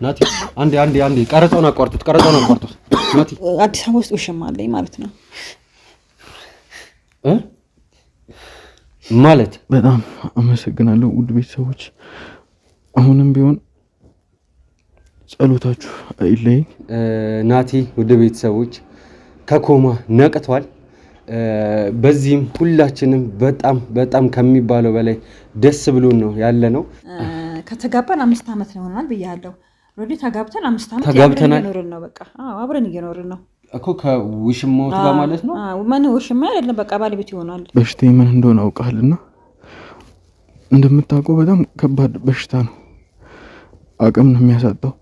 ናቲ አንዴ ቀረጻውን አቋርጡት ናቲ አዲስ አበባ ውስጥ ውሽማ አለኝ ማለት ነው ማለት በጣም አመሰግናለሁ ውድ ቤተሰቦች አሁንም ቢሆን ጸሎታችሁ አይለይ ናቲ ውድ ቤተሰቦች ከኮማ ነቅቷል በዚህም ሁላችንም በጣም ከሚባለው በላይ ደስ ብሎን ነው ያለነው ከተጋባን 5 አመት ነው ሆናል ብያለሁ ሮዲ ተጋብተን 5 አመት እየኖርን ነው በቃ አብረን እየኖርን ነው እኮ ከውሽማው ጋር ማለት ነው ማን ውሽማ አይደለም በቃ ባለቤት ይሆናል በሽታዬ ምን እንደሆነ አውቃለና እንደምታውቀው በጣም ከባድ በሽታ ነው አቅም ነው የሚያሳጣው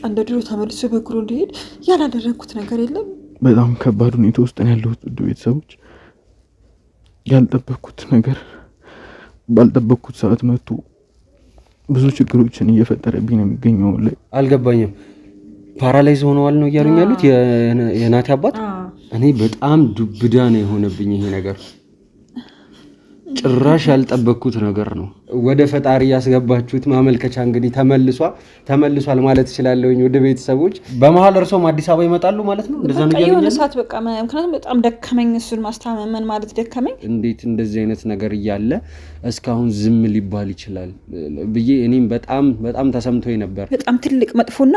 እንደ ድሮ ተመልሶ በእግሩ እንዲሄድ ያላደረኩት ነገር የለም በጣም ከባድ ሁኔታ ውስጥ ነው ያለሁት ውድ ቤተሰቦች ያልጠበቅኩት ነገር ባልጠበቅኩት ሰዓት መጥቶ ብዙ ችግሮችን እየፈጠረብኝ ነው የሚገኘው ላይ አልገባኝም ፓራላይዝ ሆነዋል ነው እያሉኝ ያሉት የናቲ አባት እኔ በጣም ዱብዳ ነው የሆነብኝ ይሄ ነገር ጭራሽ ያልጠበቅኩት ነገር ነው ወደ ፈጣሪ ያስገባችሁት ማመልከቻ እንግዲህ ተመልሷል ማለት ይችላልኝ ወደ ቤተሰቦች በመሃል እርሶም አዲስ አበባ ይመጣሉ ማለት ነው እንደዛ ነው ያሉኝ ሰዓት በቃ ምክንያቱም በጣም ደከመኝ እሱን ማስተማመን ማለት ደከመኝ እንዴት እንደዚህ አይነት ነገር እያለ እስካሁን ዝም ሊባል ይችላል ብዬ እኔም በጣም ተሰምቶኝ ነበር በጣም ትልቅ መጥፎ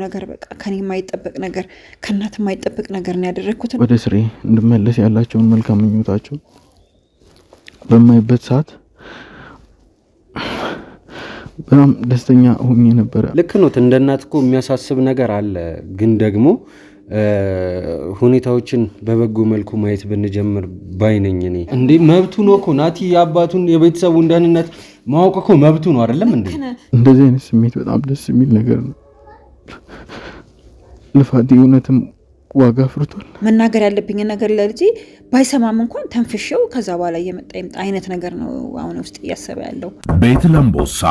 ነገር በቃ ከኔ የማይጠበቅ ነገር ከናት የማይጠበቅ ነገር ነው ያደረኩት ወደ ስሬ እንድመለስ ያላቸውን መልካም ምኞታቸው በማይበት ሰዓት በጣም ደስተኛ ሆኜ ነበር ልክ ነው እንደ እናት እኮ የሚያሳስብ ነገር አለ ግን ደግሞ ሁኔታዎችን በበጎ መልኩ ማየት ብንጀምር ባይነኝ እኔ እንዴ መብቱ ነው እኮ ናቲ የአባቱን የቤተሰቡን ደህንነት ማወቅ እኮ መብቱ ነው አይደለም እንዴ እንደዚህ አይነት ስሜት በጣም ደስ የሚል ነገር ነው ልፋቴ እውነትም ዋጋ ፍርቷል መናገር ያለብኝ ነገር ለልጄ ባይሰማም እንኳን ተንፍሽው ከዛ በኋላ እየመጣ ይምጣ አይነት ነገር ነው አሁን ውስጥ እያሰበ ያለው ቤት ለምቦሳ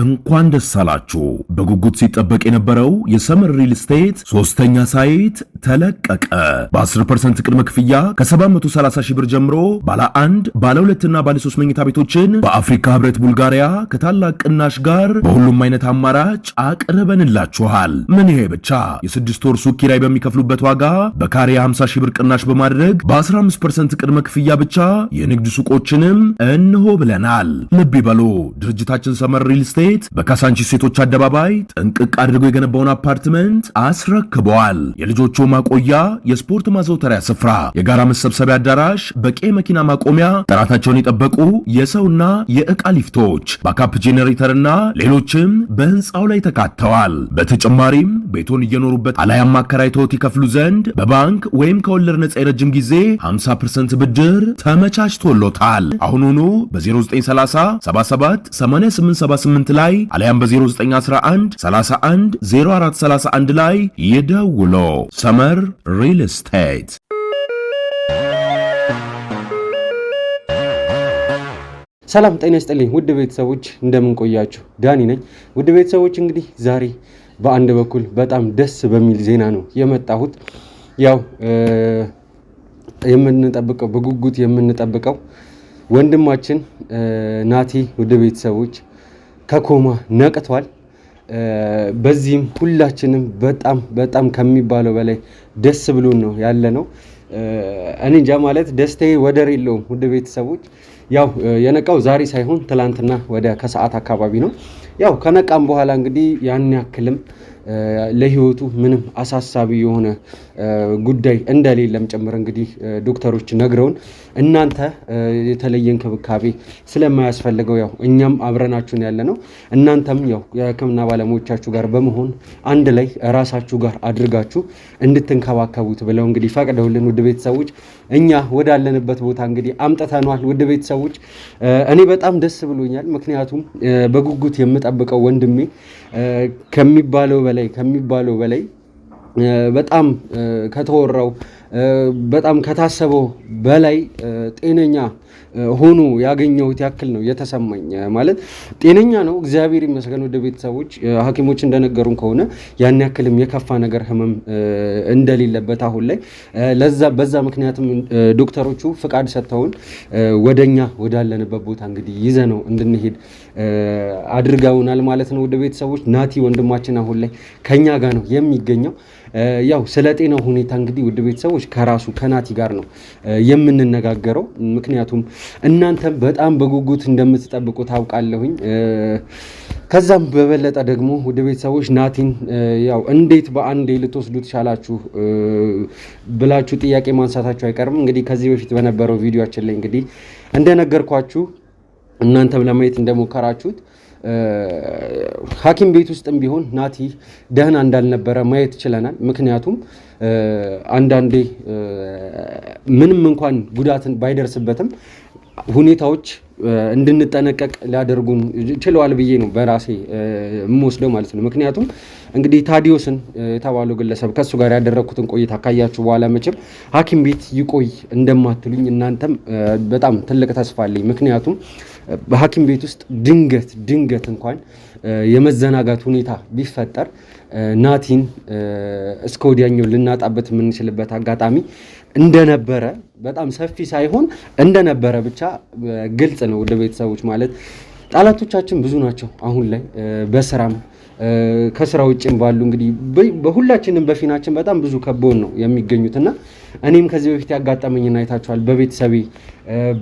እንኳን ደስ አላችሁ በጉጉት ሲጠበቅ የነበረው የሰመር ሪል ስቴት ሶስተኛ ሳይት ተለቀቀ በ10% ቅድመ ክፍያ ከ730 ሺህ ብር ጀምሮ ባለ 1 ባለ 2 እና ባለ 3 መኝታ ቤቶችን በአፍሪካ ህብረት ቡልጋሪያ ከታላቅ ቅናሽ ጋር በሁሉም አይነት አማራጭ አቅርበንላችኋል ምን ይሄ ብቻ የ6 ወር ሱቅ ኪራይ በሚከፍሉበት ዋጋ በካሬ 50 ሺህ ብር ቅናሽ በማድረግ በ15% ቅድመ ክፍያ ብቻ የንግድ ሱቆችንም እንሆ ብለናል ልብ ይበሉ ድርጅታችን ሰመር ሪል ስቴት በካሳንቺስ ሴቶች አደባባይ ጥንቅቅ አድርጎ የገነባውን አፓርትመንት አስረክቧል የልጆቹ ማቆያ የስፖርት ማዘውተሪያ ስፍራ የጋራ መሰብሰቢያ አዳራሽ በቂ መኪና ማቆሚያ ጥራታቸውን የጠበቁ የሰውና የዕቃ ሊፍቶች ባካፕ ጄኔሬተርና ሌሎችም በህንፃው ላይ ተካተዋል በተጨማሪም ቤቶን እየኖሩበት አላያም አከራይተውት ይከፍሉ ዘንድ በባንክ ወይም ከወለድ ነፃ የረጅም ጊዜ 50% ብድር ተመቻችቶሎታል አሁኑኑ በ0930 77 8878 ላይ አለያም በ0911 31 0431 ላይ ይደውሉ ሰመር ሪል ስቴት ሰላም ጤና ይስጥልኝ ውድ ቤተሰቦች እንደምን ቆያችሁ ዳኒ ነኝ ውድ ቤተሰቦች እንግዲህ ዛሬ በአንድ በኩል በጣም ደስ በሚል ዜና ነው የመጣሁት ያው የምንጠብቀው በጉጉት የምንጠብቀው ወንድማችን ናቲ ውድ ቤተሰቦች ከኮማ ነቅቷል በዚህም ሁላችንም በጣም ከሚባለው በላይ ደስ ብሎን ነው ያለነው እኔ እንጃ ማለት ደስታዬ ወደር የለውም ውድ ቤተሰቦች ያው የነቃው ዛሬ ሳይሆን ትላንትና ወደ ከሰዓት አካባቢ ነው ያው ከነቃም በኋላ እንግዲህ ያን ያክልም ለህይወቱ ምንም አሳሳቢ የሆነ ጉዳይ እንደሌለም ጭምር እንግዲህ ዶክተሮች ነግረውን እናንተ የተለየ እንክብካቤ ስለማያስፈልገው ያው እኛም አብረናችሁን ያለነው እናንተም ያው የህክምና ባለሙያዎቻችሁ ጋር በመሆን አንድ ላይ ራሳችሁ ጋር አድርጋችሁ እንድትንከባከቡት ብለው እንግዲህ ፈቅደውልን ውድ ቤተሰቦች እኛ ወዳለንበት ቦታ እንግዲህ አምጥተናል ውድ ቤተሰቦች እኔ በጣም ደስ ብሎኛል ምክንያቱም በጉጉት የምጠብቀው ወንድሜ ከሚባለው በላይ በጣም ከተወራው በጣም ከታሰበው በላይ ጤነኛ ሆኖ ያገኘሁት ያክል ነው የተሰማኝ ማለት ጤነኛ ነው እግዚአብሔር ይመስገን ወደ ቤተሰቦች ሐኪሞች እንደነገሩን ከሆነ ያን ያክልም የከፋ ነገር ህመም እንደሌለበት አሁን ላይ በዛ ምክንያቱም ዶክተሮቹ ፍቃድ ሰጥተውን ወደኛ ወዳለንበት ቦታ እንግዲህ ይዘነው እንድንሄድ አድርገውናል ማለት ነው። ወደ ቤተሰቦች ናቲ ወንድማችን አሁን ላይ ከኛ ጋር ነው የሚገኘው። ያው ስለ ጤናው ሁኔታ እንግዲህ ወደ ቤተሰቦች ከራሱ ከናቲ ጋር ነው የምንነጋገረው። ምክንያቱም እናንተም በጣም በጉጉት እንደምትጠብቁ ታውቃለሁኝ። ከዛም በበለጠ ደግሞ ወደ ቤተሰቦች ናቲን ያው እንዴት በአንዴ ልትወስዱት ቻላችሁ ብላችሁ ጥያቄ ማንሳታችሁ አይቀርም። እንግዲህ ከዚህ በፊት በነበረው ቪዲዮአችን ላይ እንግዲህ እንደነገርኳችሁ እናንተም ለማየት እንደሞከራችሁት ሐኪም ቤት ውስጥም ቢሆን ናቲ ደህና እንዳልነበረ ማየት ችለናል። ምክንያቱም አንዳንዴ ምንም እንኳን ጉዳትን ባይደርስበትም ሁኔታዎች እንድንጠነቀቅ ሊያደርጉን ችለዋል ብዬ ነው በራሴ የምወስደው ማለት ነው። ምክንያቱም እንግዲህ ታዲዮስን የተባለው ግለሰብ ከሱ ጋር ያደረኩትን ቆይታ ካያችሁ በኋላ መቼም ሐኪም ቤት ይቆይ እንደማትሉኝ እናንተም በጣም ትልቅ ተስፋ አለኝ። ምክንያቱም በሐኪም ቤት ውስጥ ድንገት እንኳን የመዘናጋት ሁኔታ ቢፈጠር ናቲን እስከ ወዲያኛው ልናጣበት የምንችልበት አጋጣሚ እንደነበረ በጣም ሰፊ ሳይሆን እንደነበረ ብቻ ግልጽ ነው። ወደ ቤተሰቦች ማለት ጠላቶቻችን ብዙ ናቸው አሁን ላይ በስራም ከስራ ውጭም ባሉ እንግዲህ በሁላችንም በፊናችን በጣም ብዙ ከበውን ነው የሚገኙትና እኔም ከዚህ በፊት ያጋጠመኝና አይታችኋል። በቤተሰቤ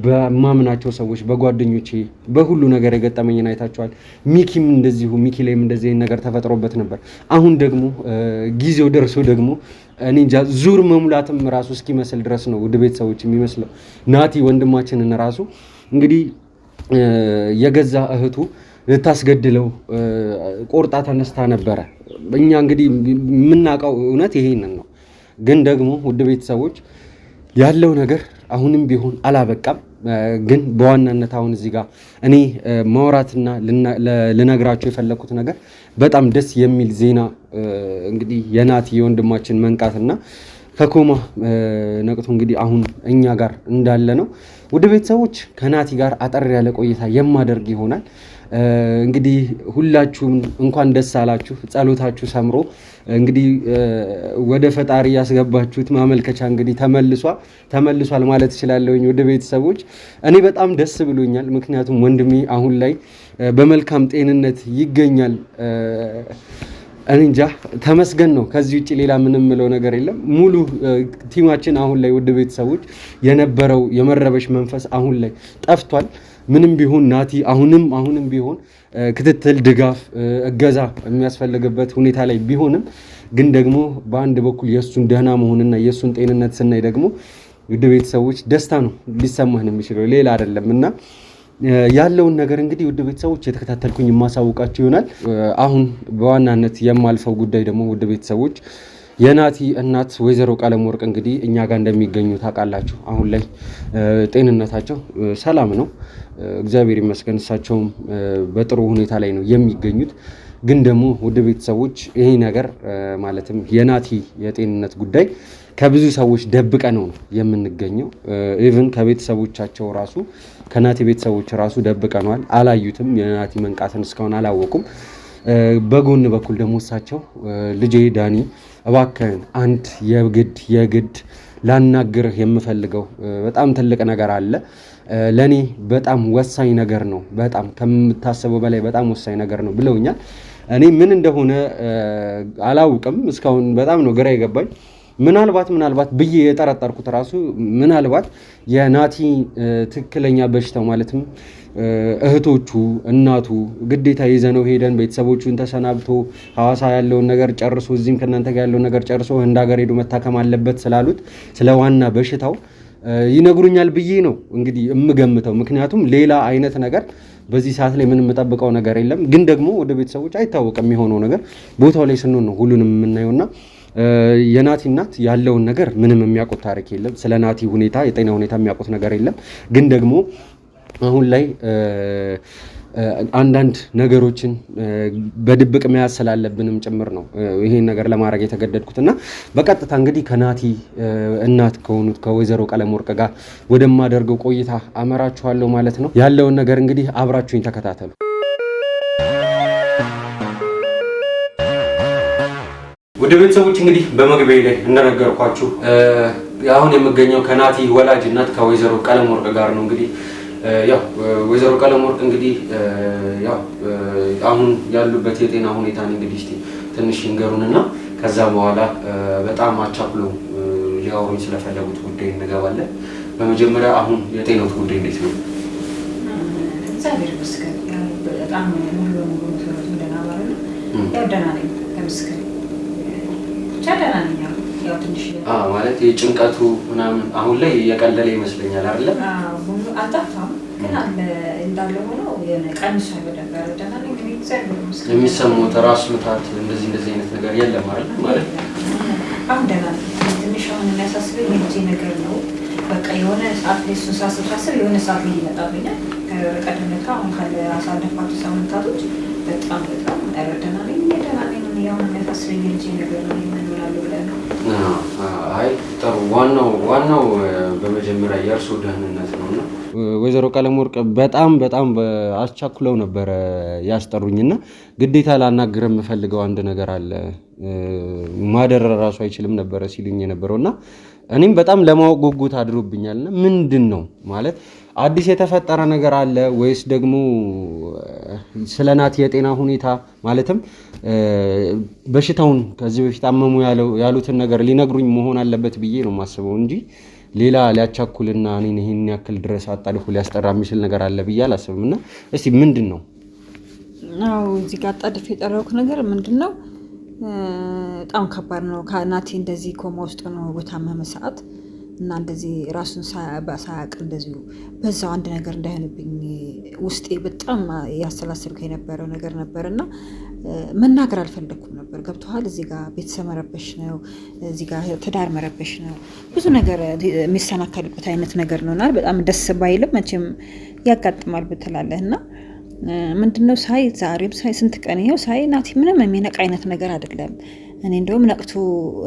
በማምናቸው ሰዎች በጓደኞቼ በሁሉ ነገር የገጠመኝና አይታችኋል። ሚኪም እንደዚሁ ሚኪ ላይም እንደዚህ ነገር ተፈጥሮበት ነበር። አሁን ደግሞ ጊዜው ደርሶ ደግሞ እኔ እንጃ ዙር መሙላትም ራሱ እስኪመስል ድረስ ነው ወደ ቤተሰቦች የሚመስለው። ናቲ ወንድማችንን ራሱ እንግዲህ የገዛ እህቱ ልታስገድለው ቆርጣ ተነስታ ነበረ። እኛ እንግዲህ የምናውቀው እውነት ይሄንን ነው። ግን ደግሞ ውድ ቤተሰቦች ያለው ነገር አሁንም ቢሆን አላበቃም። ግን በዋናነት አሁን እዚህ ጋር እኔ ማውራትና ልነግራቸው የፈለኩት ነገር በጣም ደስ የሚል ዜና እንግዲህ የናቲ የወንድማችን መንቃትና ከኮማ ነቅቶ እንግዲህ አሁን እኛ ጋር እንዳለ ነው። ወደ ቤተሰቦች ከናቲ ጋር አጠር ያለ ቆይታ የማደርግ ይሆናል። እንግዲህ ሁላችሁም እንኳን ደስ አላችሁ። ጸሎታችሁ ሰምሮ እንግዲህ ወደ ፈጣሪ ያስገባችሁት ማመልከቻ እንግዲህ ተመልሷል ማለት እችላለሁኝ። ወደ ቤተሰቦች እኔ በጣም ደስ ብሎኛል። ምክንያቱም ወንድሜ አሁን ላይ በመልካም ጤንነት ይገኛል። እኔ እንጃ ተመስገን ነው። ከዚህ ውጭ ሌላ ምንም ምለው ነገር የለም። ሙሉ ቲማችን አሁን ላይ ወደ ቤተሰቦች የነበረው የመረበሽ መንፈስ አሁን ላይ ጠፍቷል። ምንም ቢሆን ናቲ አሁንም ቢሆን ክትትል፣ ድጋፍ፣ እገዛ የሚያስፈልግበት ሁኔታ ላይ ቢሆንም ግን ደግሞ በአንድ በኩል የእሱን ደህና መሆንና የእሱን ጤንነት ስናይ ደግሞ ወደ ቤተሰቦች ደስታ ነው ሊሰማህ ነው የሚችለው ሌላ አይደለም። እና ያለውን ነገር እንግዲህ ወደ ቤተሰቦች የተከታተልኩኝ የማሳውቃችሁ ይሆናል። አሁን በዋናነት የማልፈው ጉዳይ ደግሞ ወደ ቤተሰቦች የናቲ እናት ወይዘሮ ቀለም ወርቅ እንግዲህ እኛ ጋር እንደሚገኙ ታውቃላችሁ። አሁን ላይ ጤንነታቸው ሰላም ነው፣ እግዚአብሔር ይመስገን። እሳቸውም በጥሩ ሁኔታ ላይ ነው የሚገኙት። ግን ደግሞ ወደ ቤተሰቦች ይሄ ነገር ማለትም የናቲ የጤንነት ጉዳይ ከብዙ ሰዎች ደብቀ ነው የምንገኘው። ኢቭን ከቤተሰቦቻቸው ራሱ ከናቲ ቤተሰቦች ራሱ ደብቀነዋል፣ አላዩትም። የናቲ መንቃትን እስካሁን አላወቁም። በጎን በኩል ደግሞ እሳቸው ልጄ ዳኒ እባክህን አንድ የግድ ላናግርህ የምፈልገው በጣም ትልቅ ነገር አለ፣ ለኔ በጣም ወሳኝ ነገር ነው፣ በጣም ከምታስበው በላይ በጣም ወሳኝ ነገር ነው ብለውኛል። እኔ ምን እንደሆነ አላውቅም እስካሁን። በጣም ነው ግራ የገባኝ። ምናልባት ብዬ የጠረጠርኩት ራሱ ምናልባት የናቲ ትክክለኛ በሽታው ማለትም እህቶቹ እናቱ ግዴታ ይዘነው ሄደን ቤተሰቦቹን ተሰናብቶ ሐዋሳ ያለውን ነገር ጨርሶ እዚህም ከእናንተ ጋር ያለውን ነገር ጨርሶ ህንድ ሀገር ሄዶ መታከም አለበት ስላሉት ስለ ዋና በሽታው ይነግሩኛል ብዬ ነው እንግዲህ የምገምተው። ምክንያቱም ሌላ አይነት ነገር በዚህ ሰዓት ላይ ምንም የምጠብቀው ነገር የለም። ግን ደግሞ ወደ ቤተሰቦች አይታወቅም የሚሆነው ነገር ቦታው ላይ ስንሆን ነው ሁሉንም የምናየውና የናቲ እናት ያለውን ነገር ምንም የሚያውቁት ታሪክ የለም። ስለ ናቲ ሁኔታ የጤና ሁኔታ የሚያውቁት ነገር የለም። ግን ደግሞ አሁን ላይ አንዳንድ ነገሮችን በድብቅ መያዝ ስላለብንም ጭምር ነው ይሄን ነገር ለማድረግ የተገደድኩትና በቀጥታ እንግዲህ ከናቲ እናት ከሆኑት ከወይዘሮ ቀለም ወርቅ ጋር ወደማደርገው ቆይታ አመራችኋለሁ ማለት ነው። ያለውን ነገር እንግዲህ አብራችሁኝ ተከታተሉ። ወደ ቤተሰቦች እንግዲህ በመግቢያ ላይ እንደነገርኳችሁ አሁን የምገኘው ከናቲ ወላጅ እናት ከወይዘሮ ቀለም ወርቅ ጋር ነው። እንግዲህ ያው ወይዘሮ ቀለመወርቅ እንግዲህ ያው አሁን ያሉበት የጤና ሁኔታን እንግዲህ እስቲ ትንሽ ይንገሩንና ከዛ በኋላ በጣም አቻኩለው ሊያወሩኝ ስለፈለጉት ጉዳይ እንገባለን። በመጀመሪያ አሁን የጤናው ጉዳይ እንዴት ነው? እግዚአብሔር ይመስገን በጣም ሙሉ በሙሉ ደህና ባለ ያው ደህና ነኝ ተመስገን ብቻ ደህና ነኝ። ያው ትንሽ ማለት የጭንቀቱ ምናምን አሁን ላይ የቀለለ ይመስለኛል አይደል? ሁሉ አጣጣም ግን አለ እንዳለ ሆኖ ቀንሷል። በደንብ ደህና ነኝ ግን እግዚአብሔር ይመስገን። የሚሰማው ራስ ምታት እንደዚህ አይነት ነገር የለም አይደል? ማለት አሁን ደህና ነኝ። ትንሽ አሁን የሚያሳስበኝ የልጄ ነገር ነው። በቃ የሆነ ሰዓት ላይ እሱን ሳስብ የሆነ ሰዓት ላይ ይመጣብኛል። ቀደምታ አሁን ካለ አሳለፋቸው ሳምንታቶች በጣም ደህና ነኝ። ያው የሚያሳስበኝ የልጄ ነገር ነው። ይመናሉ ብለን አይ ጥሩ። ዋናው በመጀመሪያ የእርሱ ደህንነት ነውና ወይዘሮ ቀለመወርቅ በጣም አስቻኩለው ነበር ያስጠሩኝና ግዴታ ላናግር የምፈልገው አንድ ነገር አለ። ማደር ራሱ አይችልም ነበር ሲሉኝ የነበረውና እኔም በጣም ለማወቅ ጉጉት አድሮብኛልና ምንድን ነው ማለት አዲስ የተፈጠረ ነገር አለ ወይስ ደግሞ ስለ ናቲ የጤና ሁኔታ ማለትም በሽታውን ከዚህ በፊት አመሙ ያሉትን ነገር ሊነግሩኝ መሆን አለበት ብዬ ነው የማስበው እንጂ ሌላ ሊያቻኩልና እኔን ይሄን ያክል ድረስ አጣልፎ ሊያስጠራ የሚችል ነገር አለ ብዬ አላስብምና እስቲ ምንድን ነው? አዎ እዚህ ጋር አጣድፍ የጠራሁት ነገር ምንድን ነው? በጣም ከባድ ነው። ናቲ እንደዚህ ኮማ ውስጥ ነው በታመመ ሰዓት እና እንደዚህ ራሱን ሳያቅ እንደዚሁ በዛው አንድ ነገር እንዳይሆንብኝ ውስጤ በጣም ያሰላሰልኩ የነበረው ነገር ነበርና መናገር አልፈለኩም ነበር። ገብቶሃል? እዚህ ጋር ቤተሰብ መረበሽ ነው፣ እዚህ ጋር ትዳር መረበሽ ነው፣ ብዙ ነገር የሚሰናከልበት አይነት ነገር ነውና በጣም ደስ ባይልም መቼም ያጋጥማል ብትላለህና ምንድነው ዛሬም ስንት ቀን ይሄው ናቲ ምንም የሚነቃ አይነት ነገር አይደለም። እኔ እንደውም ነቅቱ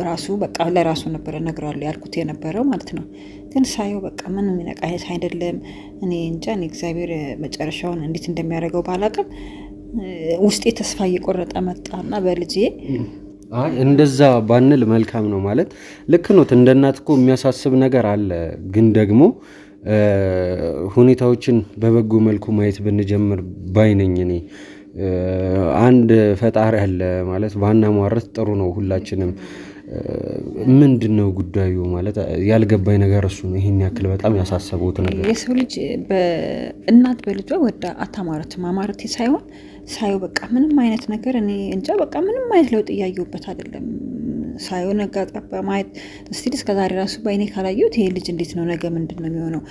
ራሱ በቃ ለራሱ ነበር እነግራለሁ ያልኩት የነበረው ማለት ነው። ግን ሳየው በቃ ምንም የሚነቃ አይነት አይደለም። እኔ እንጃ እግዚአብሔር መጨረሻውን እንዴት እንደሚያደርገው ባላቅም ውስጤ ተስፋ እየቆረጠ መጣና በልጄ እንደዛ ባንል መልካም ነው። ማለት ልክ ነው። እንደ እናት እኮ የሚያሳስብ ነገር አለ። ግን ደግሞ ሁኔታዎችን በበጎ መልኩ ማየት ብንጀምር ባይነኝ እኔ አንድ ፈጣሪ አለ ማለት ባናሟረት ጥሩ ነው። ሁላችንም ምንድነው ጉዳዩ ማለት ያልገባኝ ነገር እሱ ነው። ይሄን ያክል በጣም ያሳሰበውት ነገር የሰው ልጅ በእናት በልጇ ወዳ አታማረት ማማረቴ ሳይሆን ሳየው በቃ ምንም አይነት ነገር እኔ እንጃ በቃ ምንም አይነት ለውጥ እያየሁበት አይደለም። ሳየው ነጋ ጠባ ማየት እስቲ እስከዛሬ ራሱ በእኔ ካላየሁት ይሄ ልጅ እንዴት ነው ነገ ምንድነው የሚሆነው?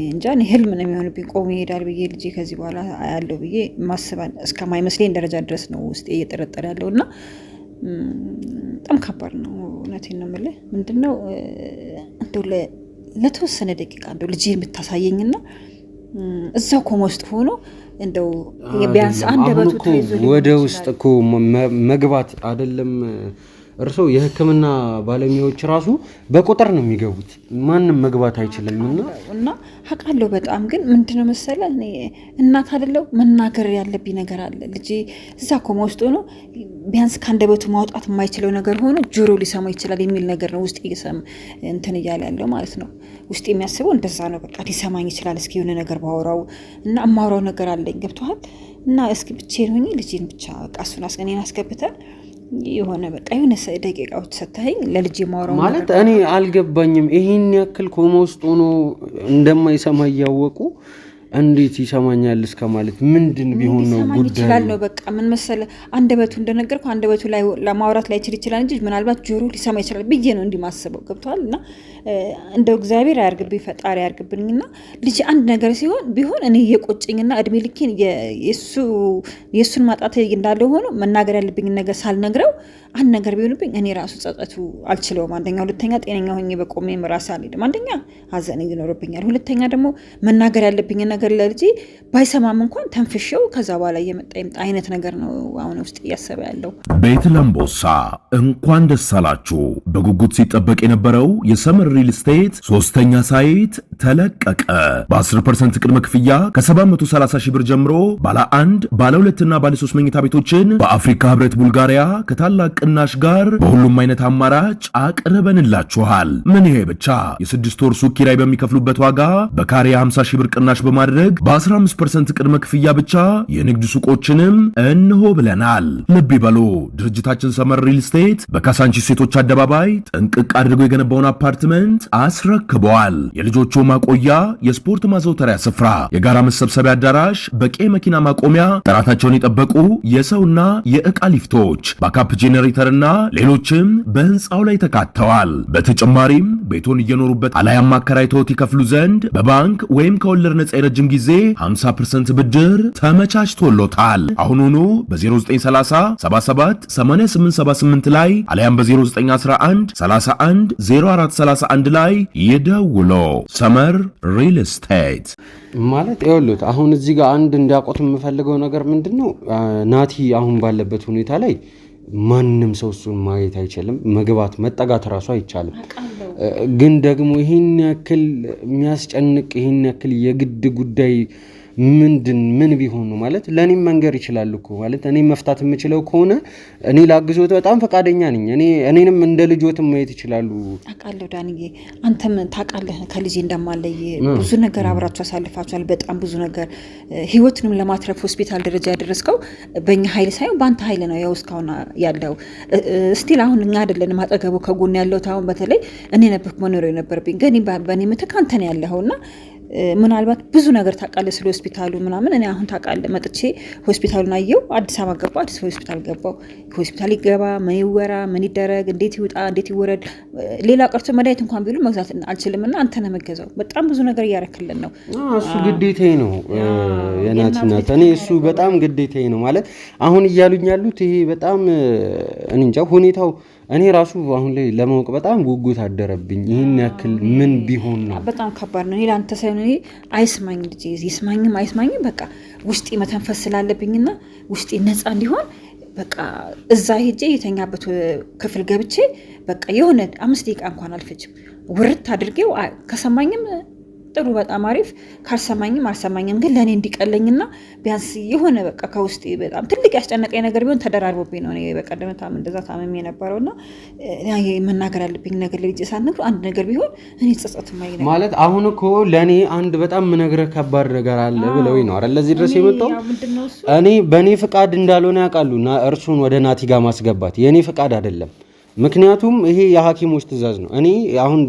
እንጃ እኔ ህልም ነው የሚሆንብኝ። ቆሞ ይሄዳል ብዬ ልጄ ከዚህ በኋላ አያለው ብዬ ማስባል እስከማይመስለኝ ደረጃ ድረስ ነው ውስጤ እየጠረጠረ ያለውና በጣም ከባድ ነው። እውነቴን ነው የምልህ። ምንድነው እንደው ለተወሰነ ደቂቃ እንደው ልጄ የምታሳየኝና እዛው ኮማ ውስጥ ሆኖ እንደው ቢያንስ አንደበቱ ተይዞ ወደ ውስጥ እኮ መግባት አይደለም እርሶ የሕክምና ባለሙያዎች ራሱ በቁጥር ነው የሚገቡት። ማንም መግባት አይችልም እና አውቃለሁ በጣም ግን ምንድነው መሰለህ እኔ እናት አይደለው መናገር ያለብኝ ነገር አለ። ልጄ እዛ ኮማ ውስጥ ሆኖ ቢያንስ ከአንደበቱ ማውጣት የማይችለው ነገር ሆኖ ጆሮ ሊሰማ ይችላል የሚል ነገር ነው ውስጥ እንትን እያለ ያለው ማለት ነው። ውስጥ የሚያስበው እንደዛ ነው። በቃ ሊሰማኝ ይችላል እስኪ የሆነ ነገር ባወራው እና እማወራው ነገር አለኝ። ገብቶሃል? እና እስኪ ብቻዬን ሆኜ ልጄን ብቻ በቃ እሱን እኔን አስገብተን የሆነ በቃ የሆነ ደቂቃዎች ሰጥተኸኝ ለልጄ ማወራው ማለት እኔ አልገባኝም። ይሄን ያክል ኮማ ውስጥ ሆኖ እንደማይሰማ እያወቁ እንዴት ይሰማኛል እስከ ማለት ምንድን ቢሆን ነው ጉዳዩ? ይችላል ነው በቃ ምን መሰለ አንደበቱ እንደነገርኩ አንደበቱ ላይ ለማውራት ላይ ይችላል እንጂ ምናልባት ጆሮ ሊሰማ ይችላል ብዬ ነው እንዲማስበው። ገብቷል? እና እንደው እግዚአብሔር አያርግብኝ ፈጣሪ አያርግብኝና ልጅ አንድ ነገር ቢሆን እኔ የቆጨኝና እድሜ ልኬን የሱን ማጣት እንዳለ ሆኖ መናገር ያለብኝ ነገር ሳልነግረው አንድ ነገር ቢሆንብኝ እኔ ራሱ ጸጸቱ አልችለውም። አንደኛ ሁለተኛ ጤነኛ ሆኜ በቆሜ ራስ አልሄድም። አንደኛ ሀዘን ይኖርብኛል፣ ሁለተኛ ደግሞ መናገር ያለብኝ ነገር ለልጄ ባይሰማም እንኳን ተንፍሼው ከዛ በኋላ እየመጣ አይነት ነገር ነው አሁን ውስጥ እያሰበ ያለው። ቤት ለምቦሳ እንኳን ደስ አላችሁ። በጉጉት ሲጠበቅ የነበረው የሰመር ሪል ስቴት ሶስተኛ ሳይት ተለቀቀ። በ10% ቅድመ ክፍያ ከ730 ሺህ ብር ጀምሮ ባለ 1 ባለ 2 እና ባለ 3 መኝታ ቤቶችን በአፍሪካ ህብረት ቡልጋሪያ ከታላቅ ቅናሽ ጋር በሁሉም አይነት አማራጭ አቅርበንላችኋል። ምን ይሄ ብቻ! የ6 ወር ሱቅ ኪራይ በሚከፍሉበት ዋጋ በካሬ 50 ሺህ ብር ቅናሽ በማድረግ በ15% ቅድመ ክፍያ ብቻ የንግድ ሱቆችንም እንሆ ብለናል። ልብ ይበሉ፣ ድርጅታችን ሰመር ሪል ስቴት በካሳንቺስ ሴቶች አደባባይ ጥንቅቅ አድርጎ የገነባውን አፓርትመንት አስረክበዋል። የልጆቹ ማቆያ፣ የስፖርት ማዘውተሪያ ስፍራ፣ የጋራ መሰብሰቢያ አዳራሽ፣ በቂ መኪና ማቆሚያ፣ ጥራታቸውን የጠበቁ የሰውና የዕቃ ሊፍቶች፣ ባካፕ ጄኔሬተርና ሌሎችም በህንፃው ላይ ተካተዋል። በተጨማሪም ቤቶን እየኖሩበት አላያም አከራይተውት ይከፍሉ ዘንድ በባንክ ወይም ከወለድ ነጻ የረጅም ጊዜ 50% ብድር ተመቻችቶሎታል። አሁኑኑ በ0930 77 8878 ላይ አሊያም በ0911 31 0431 ላይ ይደውሎ። ሰመር ሪል ስቴት ማለት ይኸውልህ፣ አሁን እዚህ ጋር አንድ እንዲያውቁት የምፈልገው ነገር ምንድነው፣ ናቲ አሁን ባለበት ሁኔታ ላይ ማንም ሰው እሱን ማየት አይችልም፣ መግባት መጠጋት ራሱ አይቻልም። ግን ደግሞ ይሄን ያክል የሚያስጨንቅ ይሄን ያክል የግድ ጉዳይ ምን ቢሆን ነው ማለት ለኔም መንገር ይችላል እኮ ማለት እኔ መፍታት የምችለው ከሆነ እኔ ላግዞት በጣም ፈቃደኛ ነኝ። እኔንም እንደ ልጆትም ማየት ይችላሉ። አቃለሁ ዳንዬ፣ አንተም ታውቃለህ ከልጄ እንደማለይ ብዙ ነገር አብራችሁ አሳልፋችኋል። በጣም ብዙ ነገር ህይወቱንም ለማትረፍ ሆስፒታል ደረጃ ያደረስከው በእኛ ኃይል ሳይሆን በአንተ ኃይል ነው። ያው እስካሁን ያለው ስቲል አሁን እኛ አይደለንም አጠገቡ ከጎን ያለው ታውን በተለይ እኔ ነበር መኖር የነበረብኝ ግን በእኔ ምትክ አንተ ነው ያለኸውና ምናልባት ብዙ ነገር ታውቃለህ ስለ ሆስፒታሉ ምናምን። እኔ አሁን ታውቃለህ መጥቼ ሆስፒታሉን አየው፣ አዲስ አበባ ገባው፣ አዲስ ሆስፒታል ገባው። ሆስፒታል ይገባ ምን ይወራ ምን ይደረግ እንዴት ይውጣ እንዴት ይወረድ፣ ሌላ ቀርቶ መድኃኒት እንኳን ቢሉ መግዛት አልችልምና አንተ ነህ መገዛው። በጣም ብዙ ነገር እያረክልን ነው። እሱ ግዴታዬ ነው የናቲናት እኔ እሱ በጣም ግዴታዬ ነው ማለት አሁን እያሉኝ ያሉት ይሄ በጣም እኔ እንጃ ሁኔታው እኔ ራሱ አሁን ላይ ለማወቅ በጣም ጉጉት አደረብኝ። ይሄን ያክል ምን ቢሆን ነው በጣም ከባድ ነው። እኔ አንተ ሳይሆን እኔ አይስማኝ ልጅ ይስማኝም አይስማኝም በቃ ውስጤ መተንፈስ ስላለብኝና ውስጤ ነፃ እንዲሆን በቃ እዛ ሄጄ የተኛበት ክፍል ገብቼ በቃ የሆነ 5 ደቂቃ እንኳን አልፈጅም ውርት አድርጌው ከሰማኝም ጥሩ በጣም አሪፍ ካልሰማኝም አልሰማኝም ግን ለኔ እንዲቀለኝና ቢያንስ የሆነ በቃ ከውስጤ በጣም ትልቅ ያስጨነቀኝ ነገር ቢሆን ተደራርቦብኝ ነው። እኔ በቀደም እንደዛ ታመም የነበረውና ያየ መናገር ያለብኝ ነገር ልጅ ሳንነግሩ አንድ ነገር ቢሆን እኔ ጸጸት ማይነኝ ማለት አሁን እኮ ለኔ አንድ በጣም ምነግርህ ከባድ ነገር አለ ብለውኝ ነው አይደል ለዚህ ድረስ የመጣው። እኔ በኔ ፍቃድ እንዳልሆነ ያውቃሉና እርሱን ወደ ናቲ ጋር ማስገባት የኔ ፍቃድ አይደለም። ምክንያቱም ይሄ የሐኪሞች ትዕዛዝ ነው። እኔ አሁን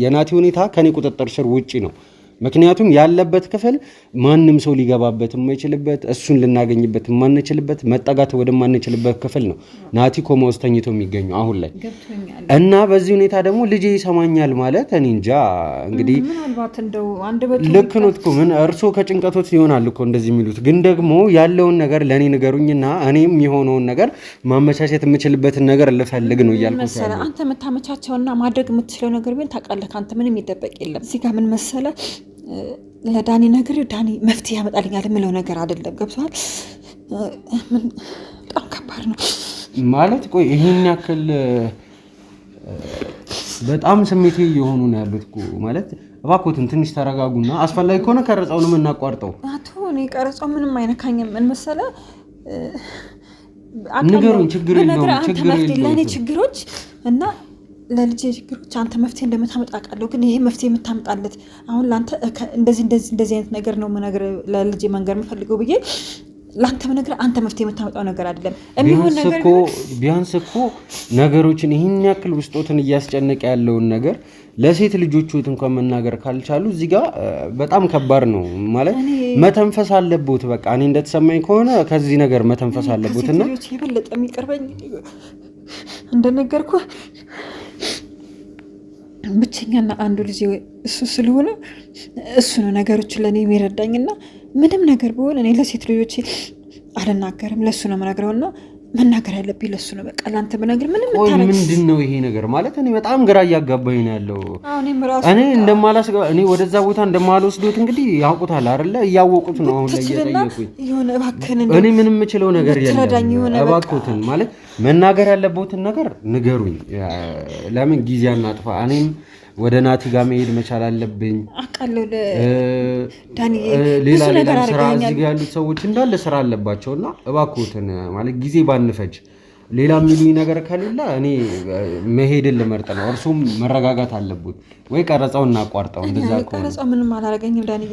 የናቲ ሁኔታ ከኔ ቁጥጥር ስር ውጪ ነው። ምክንያቱም ያለበት ክፍል ማንም ሰው ሊገባበት የማይችልበት እሱን ልናገኝበት የማንችልበት መጠጋት ወደማንችልበት ክፍል ነው ናቲ ኮማ ውስጥ ተኝቶ የሚገኘው አሁን ላይ እና በዚህ ሁኔታ ደግሞ ልጄ ይሰማኛል ማለት እኔ እንጃ እንግዲህ ምናልባት እንደው አንድ ልክ ነው እኮ ምን እርሶ ከጭንቀቶት ይሆናል እኮ እንደዚህ የሚሉት ግን ደግሞ ያለውን ነገር ለኔ ንገሩኝና እኔም የሆነውን ነገር ማመቻቸት የምችልበትን ነገር ልፈልግ ነው እያልኩት መሰለ አንተ መታመቻቸውና ማድረግ የምትችለው ነገር ቢሆን ታውቃለህ ካንተ ምንም ይደበቅ የለም። እዚህ ጋር ምን መሰለ ለዳኒ ነገር ዳኒ መፍትሄ ያመጣልኛል የምለው ነገር አይደለም። ገብቷል? በጣም ከባድ ነው ማለት ቆይ ይሄን ያክል በጣም ስሜቴ የሆኑ ነው ያሉት እኮ ማለት እባክዎትን ትንሽ ተረጋጉና አስፈላጊ ከሆነ ቀረጻውንም እናቋርጠው። አቶ እኔ ቀረጻው ምንም አይነካኝም። ምን መሰለ ንገሩኝ፣ ችግር የለውም ለእኔ ችግሮች እና ለልጄ ችግሮች አንተ መፍትሄ እንደምታመጣ አውቃለሁ። ግን ይሄ መፍትሄ የምታመጣለት አሁን ለአንተ እንደዚህ አይነት ነገር ነው የምነግርህ ለልጄ መንገር የምፈልገው ብዬ ለአንተ መነግርህ አንተ መፍትሄ የምታመጣው ነገር አይደለም። ቢያንስ እኮ ነገሮችን ይህን ያክል ውስጦትን እያስጨነቀ ያለውን ነገር ለሴት ልጆቹት እንኳን መናገር ካልቻሉ እዚህ ጋር በጣም ከባድ ነው ማለት መተንፈስ አለቦት። በቃ እኔ እንደተሰማኝ ከሆነ ከዚህ ነገር መተንፈስ አለቦትና የበለጠ የሚቀርበኝ እንደነገርኩ ብቸኛና አንዱ ልጅ እሱ ስለሆነ እሱ ነው ነገሮችን ለኔ የሚረዳኝና ምንም ነገር ቢሆን እኔ ለሴት ልጆች አልናገርም። ለሱ ነው የምነግረውና መናገር ያለብኝ ለሱ ነው። በቃ ላንተ ብነግር ምንም ታረግ ምንድነው ይሄ ነገር ማለት እኔ በጣም ግራ እያጋባኝ ነው ያለው። እኔ እንደማላስገባ እኔ ወደዛ ቦታ እንደማልወስዶት እንግዲህ ያውቁታል አይደለ? እያወቁት ነው አሁን ላይ እየጠየቁኝ። የሆነ እባክህን እኔ ምንም የምችለው ነገር የለም። እባክዎትን ማለት መናገር ያለበትን ነገር ንገሩኝ። ለምን ጊዜ አናጥፋ? እኔም ወደ ናቲ ጋር መሄድ መቻል አለብኝ። አቃለው ዳኒ ሌላ ስራ እዚህ ጋር ያሉት ሰዎች እንዳለ ስራ አለባቸውና እባክዎትን ማለት ጊዜ ባንፈጅ ሌላ የሚሉኝ ነገር ከሌለ እኔ መሄድን ልመርጥ ነው። እርሱም መረጋጋት አለበት ወይ ቀረጻውን እናቋርጠው። እንደዛ እኮ ቀረጻው ምንም አላረገኝም ዳኒ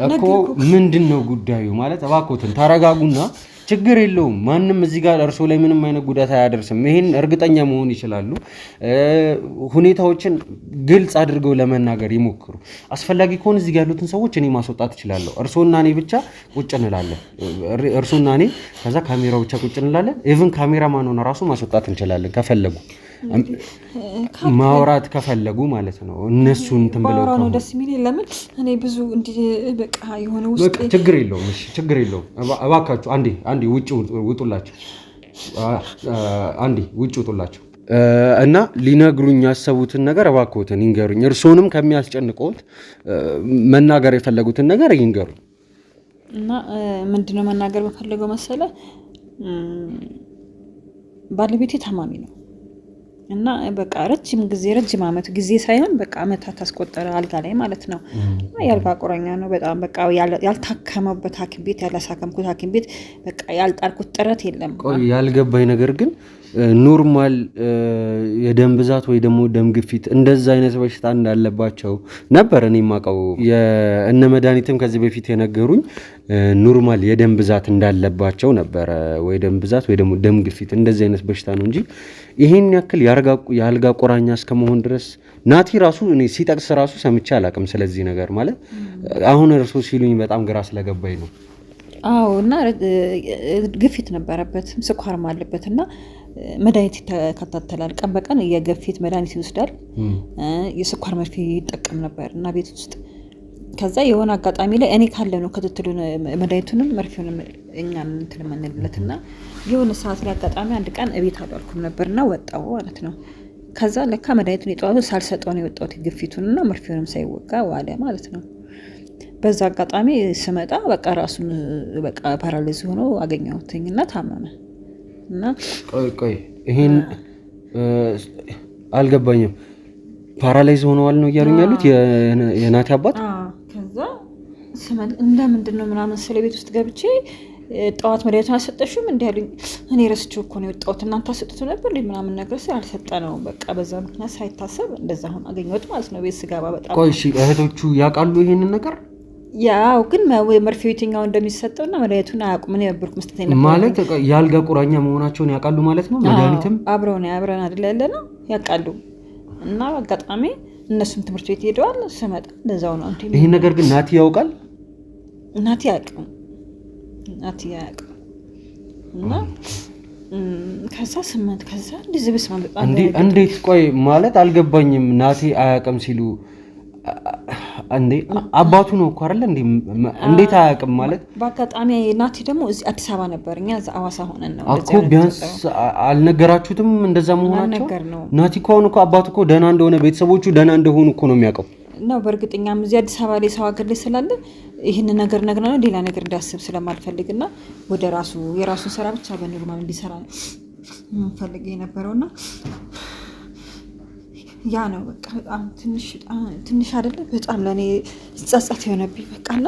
እኮ ምንድነው ጉዳዩ? ማለት እባክዎትን ተረጋጉና ችግር የለውም። ማንም እዚህ ጋር እርሶ ላይ ምንም አይነት ጉዳት አያደርስም። ይሄን እርግጠኛ መሆን ይችላሉ። ሁኔታዎችን ግልጽ አድርገው ለመናገር ይሞክሩ። አስፈላጊ ከሆነ እዚህ ጋር ያሉትን ሰዎች እኔ ማስወጣት እችላለሁ። እርሶና እኔ ብቻ ቁጭ እንላለን። እርሶና እኔ ከዛ ካሜራው ብቻ ቁጭ እንላለን። ኢቭን ካሜራማን ሆነ ራሱ ማስወጣት እንችላለን ከፈለጉ ማውራት ከፈለጉ ማለት ነው። እነሱ እንትን ብለው ነው ደስ የሚል። ለምን እኔ ብዙ እንዲ በቃ የሆነ ውስጥ ችግር የለውም። እሺ ችግር የለውም። እባካችሁ አንዴ ውጪ ውጡላችሁ። አንዴ ውጪ ውጡላችሁ እና ሊነግሩኝ ያሰቡትን ነገር እባክዎትን ይንገሩኝ። እርሶንም ከሚያስጨንቁት መናገር የፈለጉትን ነገር ይንገሩኝ። እና ምንድነው መናገር በፈለገው መሰለ ባለቤቴ ታማሚ ነው እና በቃ ረጅም ዓመት ጊዜ ሳይሆን በቃ ዓመታት አስቆጠረ አልጋ ላይ ማለት ነው። ያልጋ ቁራኛ ነው በጣም በቃ ያልታከመበት ሐኪም ቤት ያላሳከምኩት ሐኪም ቤት በቃ ያልጣርኩት ጥረት የለም። ያልገባኝ ነገር ግን ኖርማል የደም ብዛት ወይ ደግሞ ደም ግፊት እንደዛ አይነት በሽታ እንዳለባቸው ነበር እኔ የማውቀው። የእነ መድኃኒትም ከዚህ በፊት የነገሩኝ ኖርማል የደም ብዛት እንዳለባቸው ነበረ። ወይ ደም ብዛት ወይ ደግሞ ደም ግፊት እንደዚህ አይነት በሽታ ነው እንጂ ይሄን ያክል የአልጋ ቁራኛ እስከመሆን ድረስ ናቲ ራሱ እኔ ሲጠቅስ ራሱ ሰምቼ አላውቅም ስለዚህ ነገር። ማለት አሁን እርሶ ሲሉኝ በጣም ግራ ስለገባኝ ነው። አዎ እና ግፊት ነበረበት ስኳርም አለበት እና መድኃኒት ይከታተላል። ቀን በቀን የግፊት መድኃኒት ይወስዳል። የስኳር መርፌ ይጠቀም ነበር እና ቤት ውስጥ ከዛ የሆነ አጋጣሚ ላይ እኔ ካለ ነው ክትትሉን መድኃኒቱንም መርፌውንም እኛን እንትን የምንልለትና የሆነ ሰዓት ላይ አጋጣሚ አንድ ቀን እቤት አልዋልኩም ነበርና ወጣሁ ማለት ነው። ከዛ ለካ መድኃኒቱን የጠዋቱ ሳልሰጠው ነው የወጣሁት ግፊቱንና መርፌውንም ሳይወጋ ዋለ ማለት ነው። በዛ አጋጣሚ ስመጣ በቃ ራሱን በቃ ፓራላይዝ ሆኖ አገኘሁትኝና ታመመ እና ቆይ ይሄን አልገባኝም። ፓራላይዝ ሆነዋል ነው እያሉኝ ያሉት የናቲ አባት? ከዛ ስመል እንደምንድነው ምናምን ስለ ቤት ውስጥ ገብቼ ጠዋት መድኃኒቱን አልሰጠሽም እንዴ አሉኝ። እኔ ረስቼው እኮ ነው የወጣሁት እናንተ አሰጡት ነበር እንዴ ምናምን ነገር ስላልሰጠ ነው በቃ በዛ ምክንያት ሳይታሰብ እንደዛ ሆነ አገኘሁት ማለት ነው። ቤት ስገባ በጣም ቆይ እሺ እህቶቹ ያውቃሉ ይሄንን ነገር? ያው ግን መርፌው የትኛው እንደሚሰጠውና መድኃኒቱን አያውቁም። እኔ ነበርኩ መስጠት የነበረው ማለት የአልጋ ቁራኛ መሆናቸውን ያውቃሉ ማለት ነው። መድኃኒትም አብረን አይደል ያለነው ያውቃሉ። እና አጋጣሚ እነሱም ትምህርት ቤት ሄደዋል። ስመጣ እንደዛው ነው። ይሄ ነገር ግን ናቲ ያውቃል? ናቲ አያውቅም። እና ከዛ እንደዚህ በስማ በጣም እንዴት ቆይ ማለት አልገባኝም። ናቲ አያውቅም ሲሉ እንዴ አባቱ ነው እኮ አይደል እንዴ? እንዴት አያውቅም ማለት? በአጋጣሚ ናቲ ደግሞ እዚህ አዲስ አበባ ነበር። እኛ እዛ አዋሳ ሆነን ነው እኮ ቢያንስ አልነገራችሁትም እንደዛ መሆናቸው? ናቲ እኮ አሁን እኮ አባቱ እኮ ደህና እንደሆነ ቤተሰቦቹ ደህና እንደሆኑ እኮ ነው የሚያውቀው ነው። በእርግጠኛም እዚህ አዲስ አበባ ላይ ሰው ሀገር ላይ ስላለ ይህን ነገር ነግረና ሌላ ነገር እንዳስብ ስለማልፈልግና ወደ የራሱን ስራ ብቻ በኖርማል እንዲሰራ ፈልጌ የነበረውና ያ ነው በቃ በጣም ትንሽ አይደለም በጣም ለኔ ጸጸት የሆነብኝ በቃና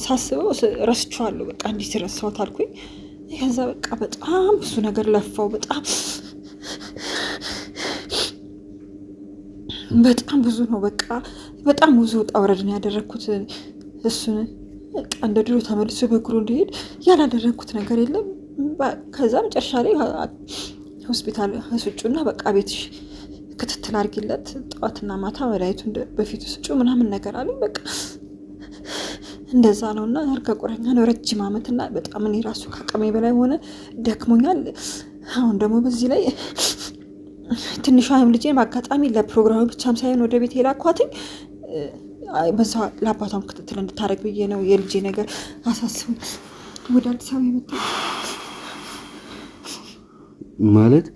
ሳስበው ረስቼዋለሁ። በቃ እንዴት ረሳሁት አልኩኝ። ከዛ በቃ በጣም ብዙ ነገር ለፋው። በጣም ብዙ ነው በቃ በጣም ብዙ ወጣ ወረድ ነው ያደረኩት። እሱን በቃ እንደ ድሮ ተመልሶ በእግሩ እንዲሄድ ያላደረኩት ነገር የለም። ከዛ መጨረሻ ላይ ሆስፒታል አስወጪውና በቃ ቤትሽ ክትትል አድርጊለት ጠዋትና ማታ መድኃኒቱን በፊቱ ስጩ ምናምን ነገር አለኝ። በቃ እንደዛ ነውና አልጋ ቁራኛ ነው ረጅም ዓመትና በጣም እኔ ራሱ ከአቅሜ በላይ ሆነ፣ ደክሞኛል። አሁን ደግሞ በዚህ ላይ ትንሿም ልጄን በአጋጣሚ ለፕሮግራሙ ብቻም ሳይሆን ወደ ቤት የላኳትኝ በዛ ለአባቷም ክትትል እንድታረግ ብዬ ነው። የልጄ ነገር አሳስቡ ወደ አዲስ አበባ የመጣሁት ማለት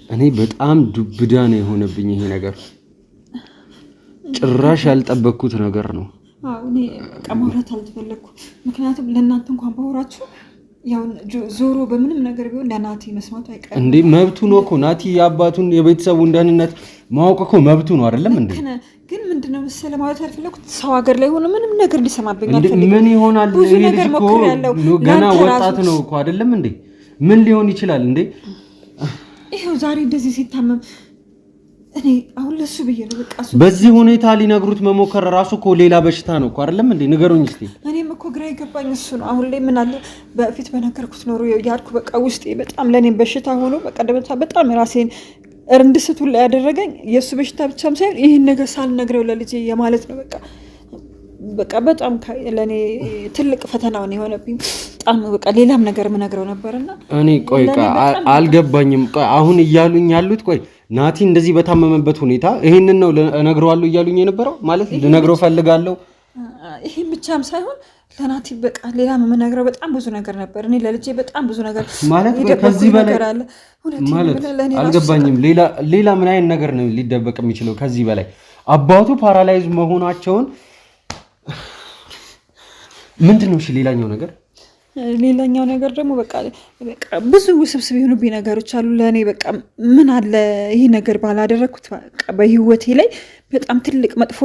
እኔ በጣም ዱብዳ ነው የሆነብኝ ይሄ ነገር። ጭራሽ ያልጠበቅኩት ነገር ነው። እኔ በቃ ማውራት አልተፈለግኩም። ምክንያቱም ለእናንተ እንኳን ባወራችሁ ያው ዞሮ በምንም ነገር ቢሆን ለናቲ መስማቱ አይቀርም እንዴ። መብቱ ነው እኮ ናቲ የአባቱን የቤተሰቡን ደህንነት ማወቅ እኮ መብቱ ነው አይደለም እንዴ? ግን ምንድነው መሰለህ ማለት ያልፈለኩት ሰው ሀገር ላይ ሆኖ ምንም ነገር ሊሰማብኝ አልፈልግም። ምን ይሆናል? ብዙ ነገር ሞክሬያለሁ። ገና ወጣት ነው እኮ አይደለም እንዴ? ምን ሊሆን ይችላል እንዴ? ይሄው ዛሬ እንደዚህ ሲታመም እኔ አሁን ለሱ ብዬ ነው በቃ በዚህ ሁኔታ ሊነግሩት መሞከር ራሱ እኮ ሌላ በሽታ ነው እኮ አይደለም እንዴ? ንገሩኝ እስቲ። እኔም እኮ ግራ የገባኝ እሱ ነው። አሁን ላይ ምን አለ በፊት በነገርኩት ኖሮ ያልኩ በቃ ውስጤ በጣም ለኔም በሽታ ሆኖ በቃ በጣም ራሴን እንድስት ሁላ ያደረገኝ የሱ በሽታ ብቻም ሳይሆን ይሄን ነገር ሳልነግረው ለልጄ የማለት ነው በቃ በጣም ለኔ ትልቅ ፈተናው ነው የሆነብኝ። በጣም በቃ ሌላም ነገር ምነግረው ነበርና እኔ ቆይ አልገባኝም። ቆይ አሁን እያሉኝ ያሉት ቆይ ናቲ እንደዚህ በታመመበት ሁኔታ ይሄንን ነው እነግረዋለሁ እያሉኝ የነበረው ማለት ልነግረው ፈልጋለሁ። ይሄን ብቻም ሳይሆን ለናቲ በቃ ሌላ የምነግረው በጣም ብዙ ነገር ነበር። እኔ ለልጄ በጣም ብዙ ነገር ማለት ከዚህ በላይ ማለት አልገባኝም። ሌላ ምን አይነት ነገር ነው ሊደበቅ የሚችለው ከዚህ በላይ? አባቱ ፓራላይዝ መሆናቸውን ምንድነው? እሺ ሌላኛው ነገር ደግሞ በቃ ብዙ ውስብስብ የሆኑብኝ ነገሮች አሉ ለእኔ። በቃ ምን አለ ይሄ ነገር ባላደረግኩት በቃ በህይወቴ ላይ በጣም ትልቅ መጥፎ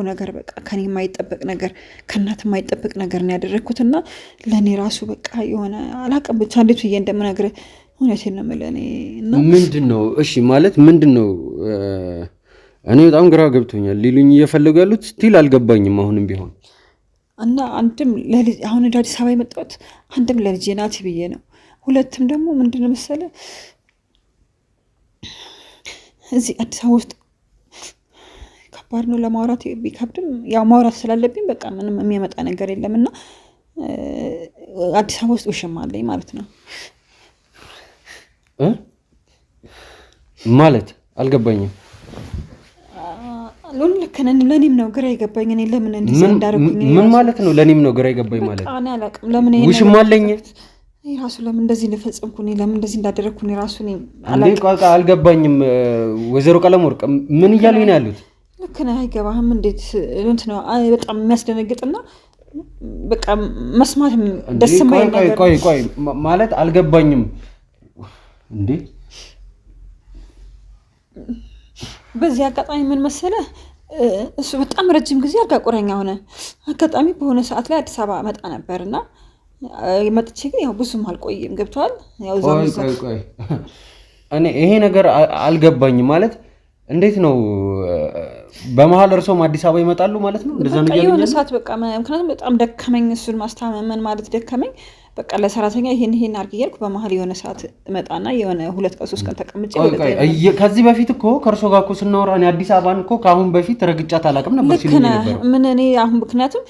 ነገር በቃ ከኔ የማይጠበቅ ነገር ከእናት የማይጠበቅ ነገር ነው ያደረግኩትና ለእኔ ራሱ በቃ የሆነ አላውቅም ብቻ እንዴት ብዬ እንደምነግርህ እውነቴን ነው የምልህ። ምንድን ነው እሺ ማለት ምንድን ነው? እኔ በጣም ግራ ገብቶኛል። ሊሉኝ እየፈለጉ ያሉት ስቲል አልገባኝም አሁንም ቢሆን እና አንድም ለልጅ አሁን ወደ አዲስ አበባ የመጣሁት አንድም ለልጄ ናቲ ብዬ ነው። ሁለትም ደግሞ ምንድን ነው መሰለህ እዚህ አዲስ አበባ ውስጥ ከባድ ነው ለማውራት ቢከብድም ያው ማውራት ስላለብኝ በቃ ምንም የሚያመጣ ነገር የለምና አዲስ አበባ ውስጥ ውሽማ አለኝ ማለት ነው። ማለት አልገባኝም። ለኔም ነው ግራ የገባኝ። እኔ ለምን እንደዚህ እንዳደረኩኝ ምን ማለት ነው? ለኔም ነው ግራ የገባኝ ማለት እኔ አላውቅም። ለምን ውሽማ አለኝ ራሱ ለምን እንደዚህ እንደፈጸምኩ እኔ ለምን እንደዚህ እንዳደረኩኝ ራሱ እኔ አልገባኝም። ወይዘሮ ቀለመወርቅ ምን እያሉኝ ነው ያሉት? ልክ ነህ። አይገባህም? እንዴት እንት ነው በጣም የሚያስደነግጥና በቃ መስማት ደስ የማይል ነገር። ቆይ ማለት አልገባኝም እንዴ። በዚህ አጋጣሚ ምን መሰለህ እሱ በጣም ረጅም ጊዜ አልጋ ቁረኛ ሆነ። አጋጣሚ በሆነ ሰዓት ላይ አዲስ አበባ መጣ ነበርና መጥቼ ግን ያው ብዙም አልቆይም። ገብቷል? ያው ቆይ እኔ ይሄ ነገር አልገባኝም ማለት እንዴት ነው? በመሀል እርሶም አዲስ አበባ ይመጣሉ ማለት ነው? እንደዛ ነው የሆነ ሰዓት በቃ ምክንያቱም በጣም ደከመኝ። እሱን ማስታመመን ማለት ደከመኝ። በቃ ለሰራተኛ ይሄን አድርግ እያልኩ በመሀል የሆነ ሰዓት እመጣና የሆነ 2 ቀን 3 ቀን ተቀምጬ ከዚህ በፊት እኮ ከእርሶ ጋር እኮ ስናወራ እኔ አዲስ አበባን እኮ ከአሁን በፊት ረግጫት አላውቅም ነበር ሲሉኝ ነበር። ምን እኔ አሁን ምክንያቱም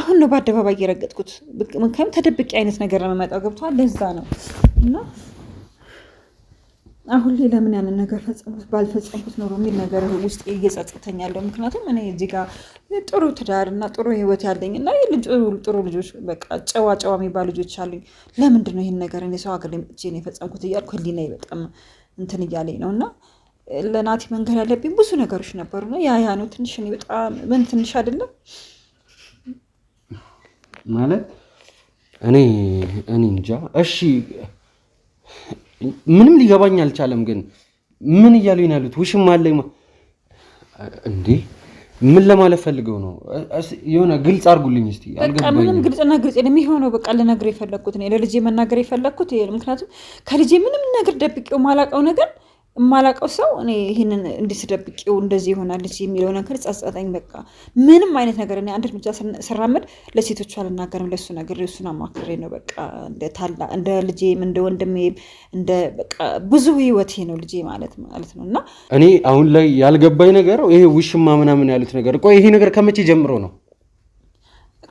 አሁን ነው በአደባባይ የረገጥኩት። ምክንያቱም ተደብቄ አይነት ነገር ነው የምመጣው። ገብቶሃል? ለዛ ነው እና አሁን ላይ ለምን ያንን ነገር ባልፈጸምኩት ኖሮ የሚል ነገር ውስጥ እየጸጸተኝ ያለው። ምክንያቱም እኔ እዚህ ጋር ጥሩ ትዳር እና ጥሩ ህይወት ያለኝ እና ጥሩ ልጆች በቃ ጨዋ የሚባሉ ልጆች አሉኝ። ለምንድን ነው ይህን ነገር እኔ ሰው ሀገር ላይ መጥቼ ነው የፈጸምኩት እያልኩ ህሊናዬ በጣም እንትን እያለኝ ነው። እና ለናቲ መንገር ያለብኝ ብዙ ነገሮች ነበሩ። ያ ነው ትንሽ እኔ በጣም ምን ትንሽ አይደለም ማለት እኔ እንጃ። እሺ ምንም ሊገባኝ አልቻለም። ግን ምን እያሉኝ ነው ያሉት? ውሽማ አለኝ እንዴ? ምን ለማለት ፈልገው ነው? የሆነ ግልጽ አድርጉልኝ እስቲ። አልገባኝም። ምንም ግልጽና ግልጽ የሚሆነው በቃ ልነግርህ የፈለኩት ነው ለልጄ መናገር የፈለኩት። ምክንያቱም ከልጄ ምንም ነገር ደብቄው ማላውቀው ነገር የማላውቀው ሰው እኔ ይሄንን እንድትደብቂው እንደዚህ ይሆናል የሚለው ነገር ጸጸተኝ። በቃ ምንም አይነት ነገር እኔ አንድ እርምጃ ስራመድ ለሴቶቹ አልናገርም። ለሱ ነገር እሱን አማክሬ ነው በቃ እንደ ልጄም እንደ ወንድሜም እንደ በቃ ብዙ ህይወቴ ነው ልጄ ማለት ነው። እና እኔ አሁን ላይ ያልገባኝ ነገር ይሄ ውሽማ ምናምን ያሉት ነገር ቆይ ይሄ ነገር ከመቼ ጀምሮ ነው?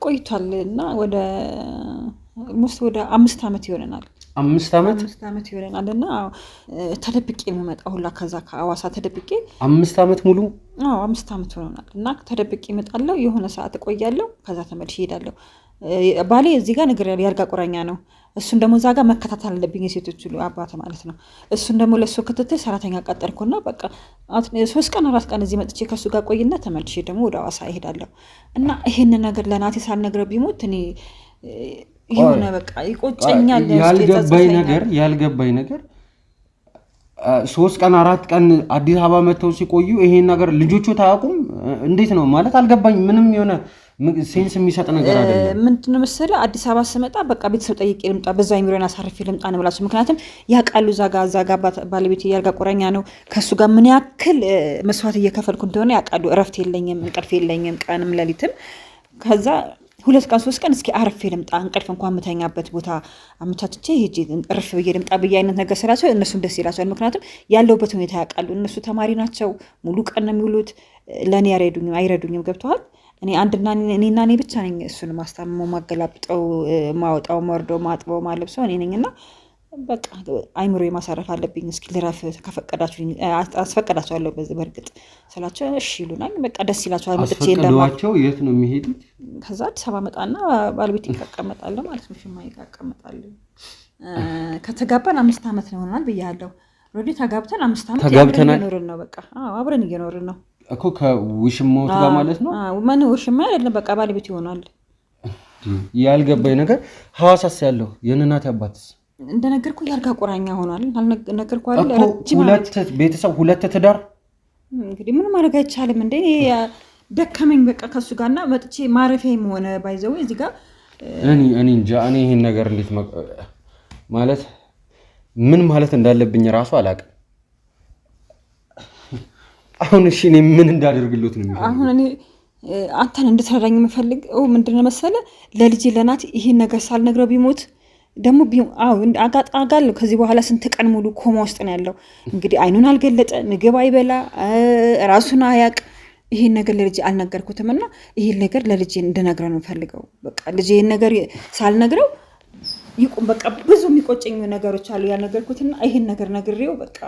ቆይቷል እና ወደ 5 ዓመት ይሆነናል። 5 ዓመት ይሆነናል እና ተደብቄ የምመጣው ሁላ ከዛ ከአዋሳ ተደብቄ 5 ዓመት ሙሉ 5 ዓመት ሆኖናል። እና ተደብቄ እመጣለሁ፣ የሆነ ሰዓት እቆያለሁ፣ ከዛ ተመልሼ እሄዳለሁ። ባሌ እዚህ ጋር ነገር ያልጋ ቁረኛ ነው። እሱን ደግሞ እዛ ጋር መከታተል አለብኝ የሴቶች ሁሉ አባት ማለት ነው። እሱን ደግሞ ለእሱ ክትትል ሰራተኛ ቀጠርኩና በቃ 3 ቀን 4 ቀን እዚህ መጥቼ ከእሱ ጋር ቆይና ተመልሼ ደግሞ ወደ አዋሳ እሄዳለሁ። እና ይሄንን ነገር ለናቲ ሳልነግረው ቢሞት እኔ የሆነ በቃ ይቆጨኛል። ያልገባኝ ነገር 3 ቀን 4 ቀን አዲስ አበባ መጥተው ሲቆዩ ይሄን ነገር ልጆቹ ታያውቁም? እንዴት ነው ማለት አልገባኝ። ምንም የሆነ ሴንስ የሚሰጥ ነገር አይደለም። ምንድነው መሰለህ አዲስ አበባ ስመጣ በቃ ቤተሰብ ጠይቄ ልምጣ፣ በዛ አይምሮን አሳርፌ ልምጣ ነው ብላችሁ። ምክንያቱም ያውቃሉ እዛ ጋር ባለቤት ያልጋ ቁረኛ ነው። ከሱ ጋር ምን ያክል መስዋዕት እየከፈልኩ እንደሆነ ያውቃሉ። እረፍት የለኝም፣ እንቅልፍ የለኝም፣ ቀንም ሌሊትም። ከዛ 2 ቀን 3 ቀን እስኪ አርፌ ልምጣ፣ እንቅልፍ እንኳን ምተኛበት ቦታ አመቻችቼ ሄጄ እርፍ ብዬ ልምጣ ብዬ አይነት ነገር ስላቸው እነሱም ደስ ይላቸዋል። ምክንያቱም ያለውበት ሁኔታ ያውቃሉ። እነሱ ተማሪ ናቸው፣ ሙሉ ቀን ነው የሚውሉት። ለእኔ አይረዱኝም። ገብተዋል። እኔና እኔ ብቻ ነኝ እሱን ማስታመመው፣ ማገላብጠው፣ ማወጣው፣ መርዶ፣ ማጥበው፣ ማለብሰው እኔ ነኝና በቃ አይምሮ ማሳረፍ አለብኝ። እስኪ ልረፍ ከፈቀዳችሁ አስፈቀዳቸዋለሁ። በእርግጥ ስላቸው እሺ ይሉናል። በቃ ደስ ይላቸዋል። መጥቼ እንደማቸው የት ነው የሚሄዱት? ከዛ አዲስ አበባ መጣና ባለቤት ይቀመጣለሁ ማለት ነው። ሽማዬ ጋር እቀመጣለሁ። ከተጋባን 5 ዓመት ነው ሆናል ብያለሁ። ኦልሬዲ ተጋብተን 5 ዓመት እየኖርን ነው። በቃ አብረን እየኖርን ነው እኮ ከውሽማው ጋር ማለት ነው። ማን ውሽማ አይደለም፣ በቃ ባለቤት ይሆናል። ያልገባኝ ነገር ሐዋሳስ ያለው የእናቴ አባትስ እንደነገርኩ ያልጋ ቁራኛ ሆኗል። አልነገርኩ አይደል? ሁለት ቤተሰብ 2 ትዳር። እንግዲህ ምን ማድረግ አይቻልም እንዴ? ደከመኝ በቃ ከሱ ጋርና መጥቼ ማረፊያም ሆነ ባይዘው እዚህ ጋር እኔ እንጃ። እኔ ይሄን ነገር እንዴት ማለት ምን ማለት እንዳለብኝ ራሱ አላውቅም። አሁን እሺ እኔ ምን እንዳደርግልዎት ነው የሚፈልገው? አሁን እኔ አንተን እንድትረዳኝ የምፈልገው ምንድነው መሰለህ፣ ለልጄ ለናት ይሄን ነገር ሳልነግረው ቢሞት ደግሞ አጋጣጋለሁ። ከዚህ በኋላ ስንት ቀን ሙሉ ኮማ ውስጥ ነው ያለው። እንግዲህ አይኑን አልገለጠ፣ ምግብ አይበላ፣ ራሱን አያቅ። ይሄን ነገር ለልጄ አልነገርኩትም እና ይሄን ነገር ለልጄ እንድነግረው ነው የምፈልገው። በቃ ልጄ ይሄን ነገር ሳልነግረው ይቁም። በቃ ብዙ የሚቆጨኝ ነገሮች አሉ ያልነገርኩትና ይሄን ነገር ነግሬው በቃ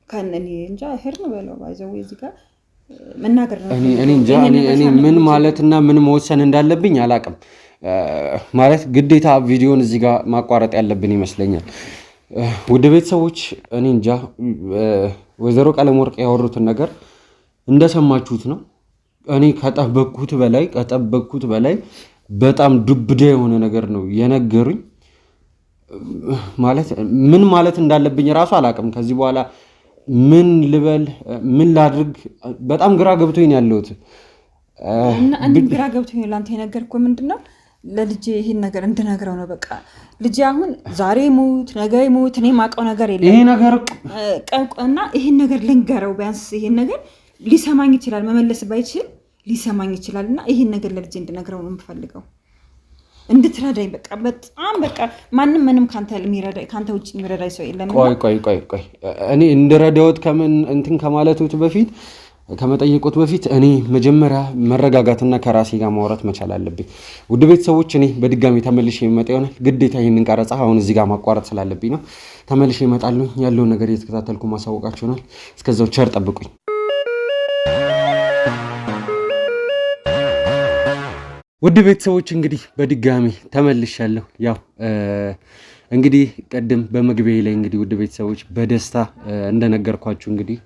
ከነኒ እንጃ ህርም በለው ባይዘው እዚህ ጋር መናገር ነው። እኔ እንጃ እኔ ምን ማለትና ምን መወሰን እንዳለብኝ አላውቅም። ማለት ግዴታ ቪዲዮን እዚህ ጋር ማቋረጥ ያለብን ይመስለኛል። ውድ ቤተሰቦች እኔ እንጃ ወይዘሮ ቀለመወርቅ ያወሩትን ነገር እንደሰማችሁት ነው። እኔ ከጠበቅኩት በላይ በጣም ዱብዳ የሆነ ነገር ነው የነገሩኝ። ማለት ምን ማለት እንዳለብኝ ራሱ አላውቅም። ከዚህ በኋላ ምን ልበል ምን ላድርግ በጣም ግራ ገብቶኝ ያለሁት እና አንድ ግራ ገብቶኝ ላንተ የነገርኩህ ምንድነው ለልጄ ይሄን ነገር እንድነግረው ነው። በቃ ልጄ አሁን ዛሬ ሙት ነገ ሙት እኔ ማውቀው ነገር የለም። ይሄ ነገር እና ይሄን ነገር ልንገረው፣ ቢያንስ ይሄን ነገር ሊሰማኝ ይችላል። መመለስ ባይችል ሊሰማኝ ይችላል። እና ይሄን ነገር ለልጄ እንድነግረው ነው የምፈልገው፣ እንድትረዳኝ። በቃ በጣም በቃ ማንም ምንም ካንተ ውጭ የሚረዳኝ ሰው የለም። ቆይ እኔ እንድረዳዎት ከምን እንትን ከማለቱት በፊት ከመጠየቁት በፊት እኔ መጀመሪያ መረጋጋትና ከራሴ ጋር ማውራት መቻል አለብኝ። ውድ ቤተሰቦች እኔ በድጋሚ ተመልሼ የመጣ ይሆናል። ግዴታ ይህንን ቀረጻ አሁን እዚህ ጋር ማቋረጥ ስላለብኝ ነው። ተመልሼ እመጣለሁ። ያለውን ነገር እየተከታተልኩ ማሳወቃችሁ ይሆናል። እስከዛው ቸር ጠብቁኝ። ውድ ቤተሰቦች እንግዲህ በድጋሚ ተመልሻለሁ። ያው እንግዲህ ቀደም በመግቢያ ላይ እንግዲህ ውድ ቤተሰቦች በደስታ እንደነገርኳችሁ እንግዲህ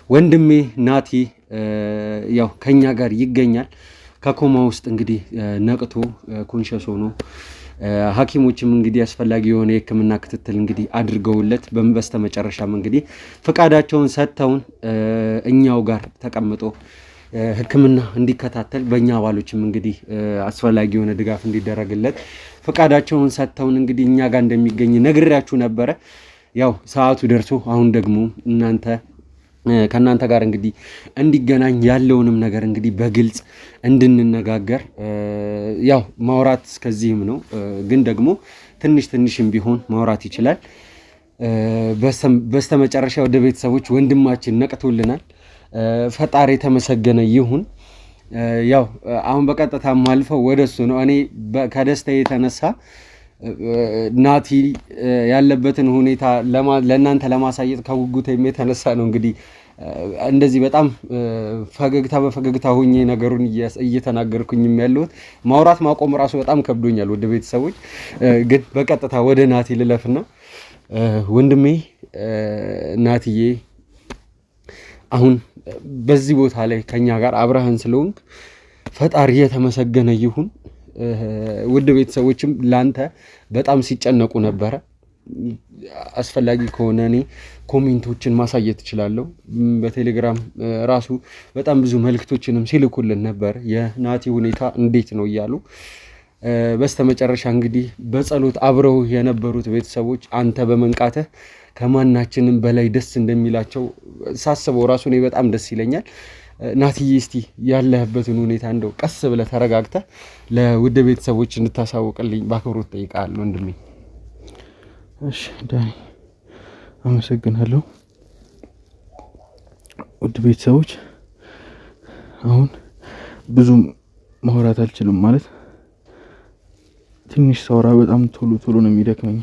ወንድሜ ናቲ ያው ከኛ ጋር ይገኛል። ከኮማ ውስጥ እንግዲህ ነቅቶ ኮንሸስ ሆኖ ሐኪሞችም እንግዲህ አስፈላጊ የሆነ የሕክምና ክትትል እንግዲህ አድርገውለት በስተመጨረሻም እንግዲህ ፈቃዳቸውን ሰጥተውን እኛው ጋር ተቀምጦ ሕክምና እንዲከታተል በእኛ አባሎችም እንግዲህ አስፈላጊ የሆነ ድጋፍ እንዲደረግለት ፈቃዳቸውን ሰጥተውን እንግዲህ እኛ ጋር እንደሚገኝ ነግሬያችሁ ነበረ። ያው ሰዓቱ ደርሶ አሁን ደግሞ ከእናንተ ጋር እንግዲህ እንዲገናኝ ያለውንም ነገር እንግዲህ በግልጽ እንድንነጋገር ያው ማውራት እስከዚህም ነው፣ ግን ደግሞ ትንሽም ቢሆን ማውራት ይችላል። በስተመጨረሻ ወደ ቤተሰቦች ወንድማችን ነቅቶልናል። ፈጣሪ የተመሰገነ ይሁን። ያው አሁን በቀጥታ ማልፈው ወደሱ ነው። እኔ ከደስታ የተነሳ ናቲ ያለበትን ሁኔታ ለእናንተ ለማሳየት ከጉጉቴም የተነሳ ነው እንግዲህ እንደዚህ በጣም በፈገግታ ሆኜ ነገሩን እየተናገርኩኝም ያለሁት። ማውራት ማቆም ራሱ በጣም ከብዶኛል። ወደ ቤተሰቦች ግን በቀጥታ ወደ ናቲ ልለፍና ወንድሜ ናቲዬ አሁን በዚህ ቦታ ላይ ከኛ ጋር አብረህን ስለሆንክ ፈጣሪ የተመሰገነ ይሁን። ውድ ቤተሰቦችም ላንተ በጣም ሲጨነቁ ነበረ። አስፈላጊ ከሆነ እኔ ኮሜንቶችን ማሳየት እችላለሁ። በቴሌግራም ራሱ በጣም ብዙ መልእክቶችንም ሲልኩልን ነበር የናቲ ሁኔታ እንዴት ነው እያሉ። በስተመጨረሻ እንግዲህ በጸሎት አብረው የነበሩት ቤተሰቦች አንተ በመንቃትህ ከማናችንም በላይ ደስ እንደሚላቸው ሳስበው ራሱ እኔ በጣም ደስ ይለኛል። ናቲዬ እስቲ ያለህበትን ሁኔታ እንደው ቀስ ብለህ ተረጋግተህ ለውድ ቤተሰቦች እንድታሳውቅልኝ በአክብሮት እጠይቃለሁ ወንድሜ። እሺ ዳኒ አመሰግናለሁ። ውድ ቤተሰቦች አሁን ብዙም ማውራት አልችልም፣ ማለት ትንሽ ሳወራ በጣም ቶሎ ነው የሚደክመኝ።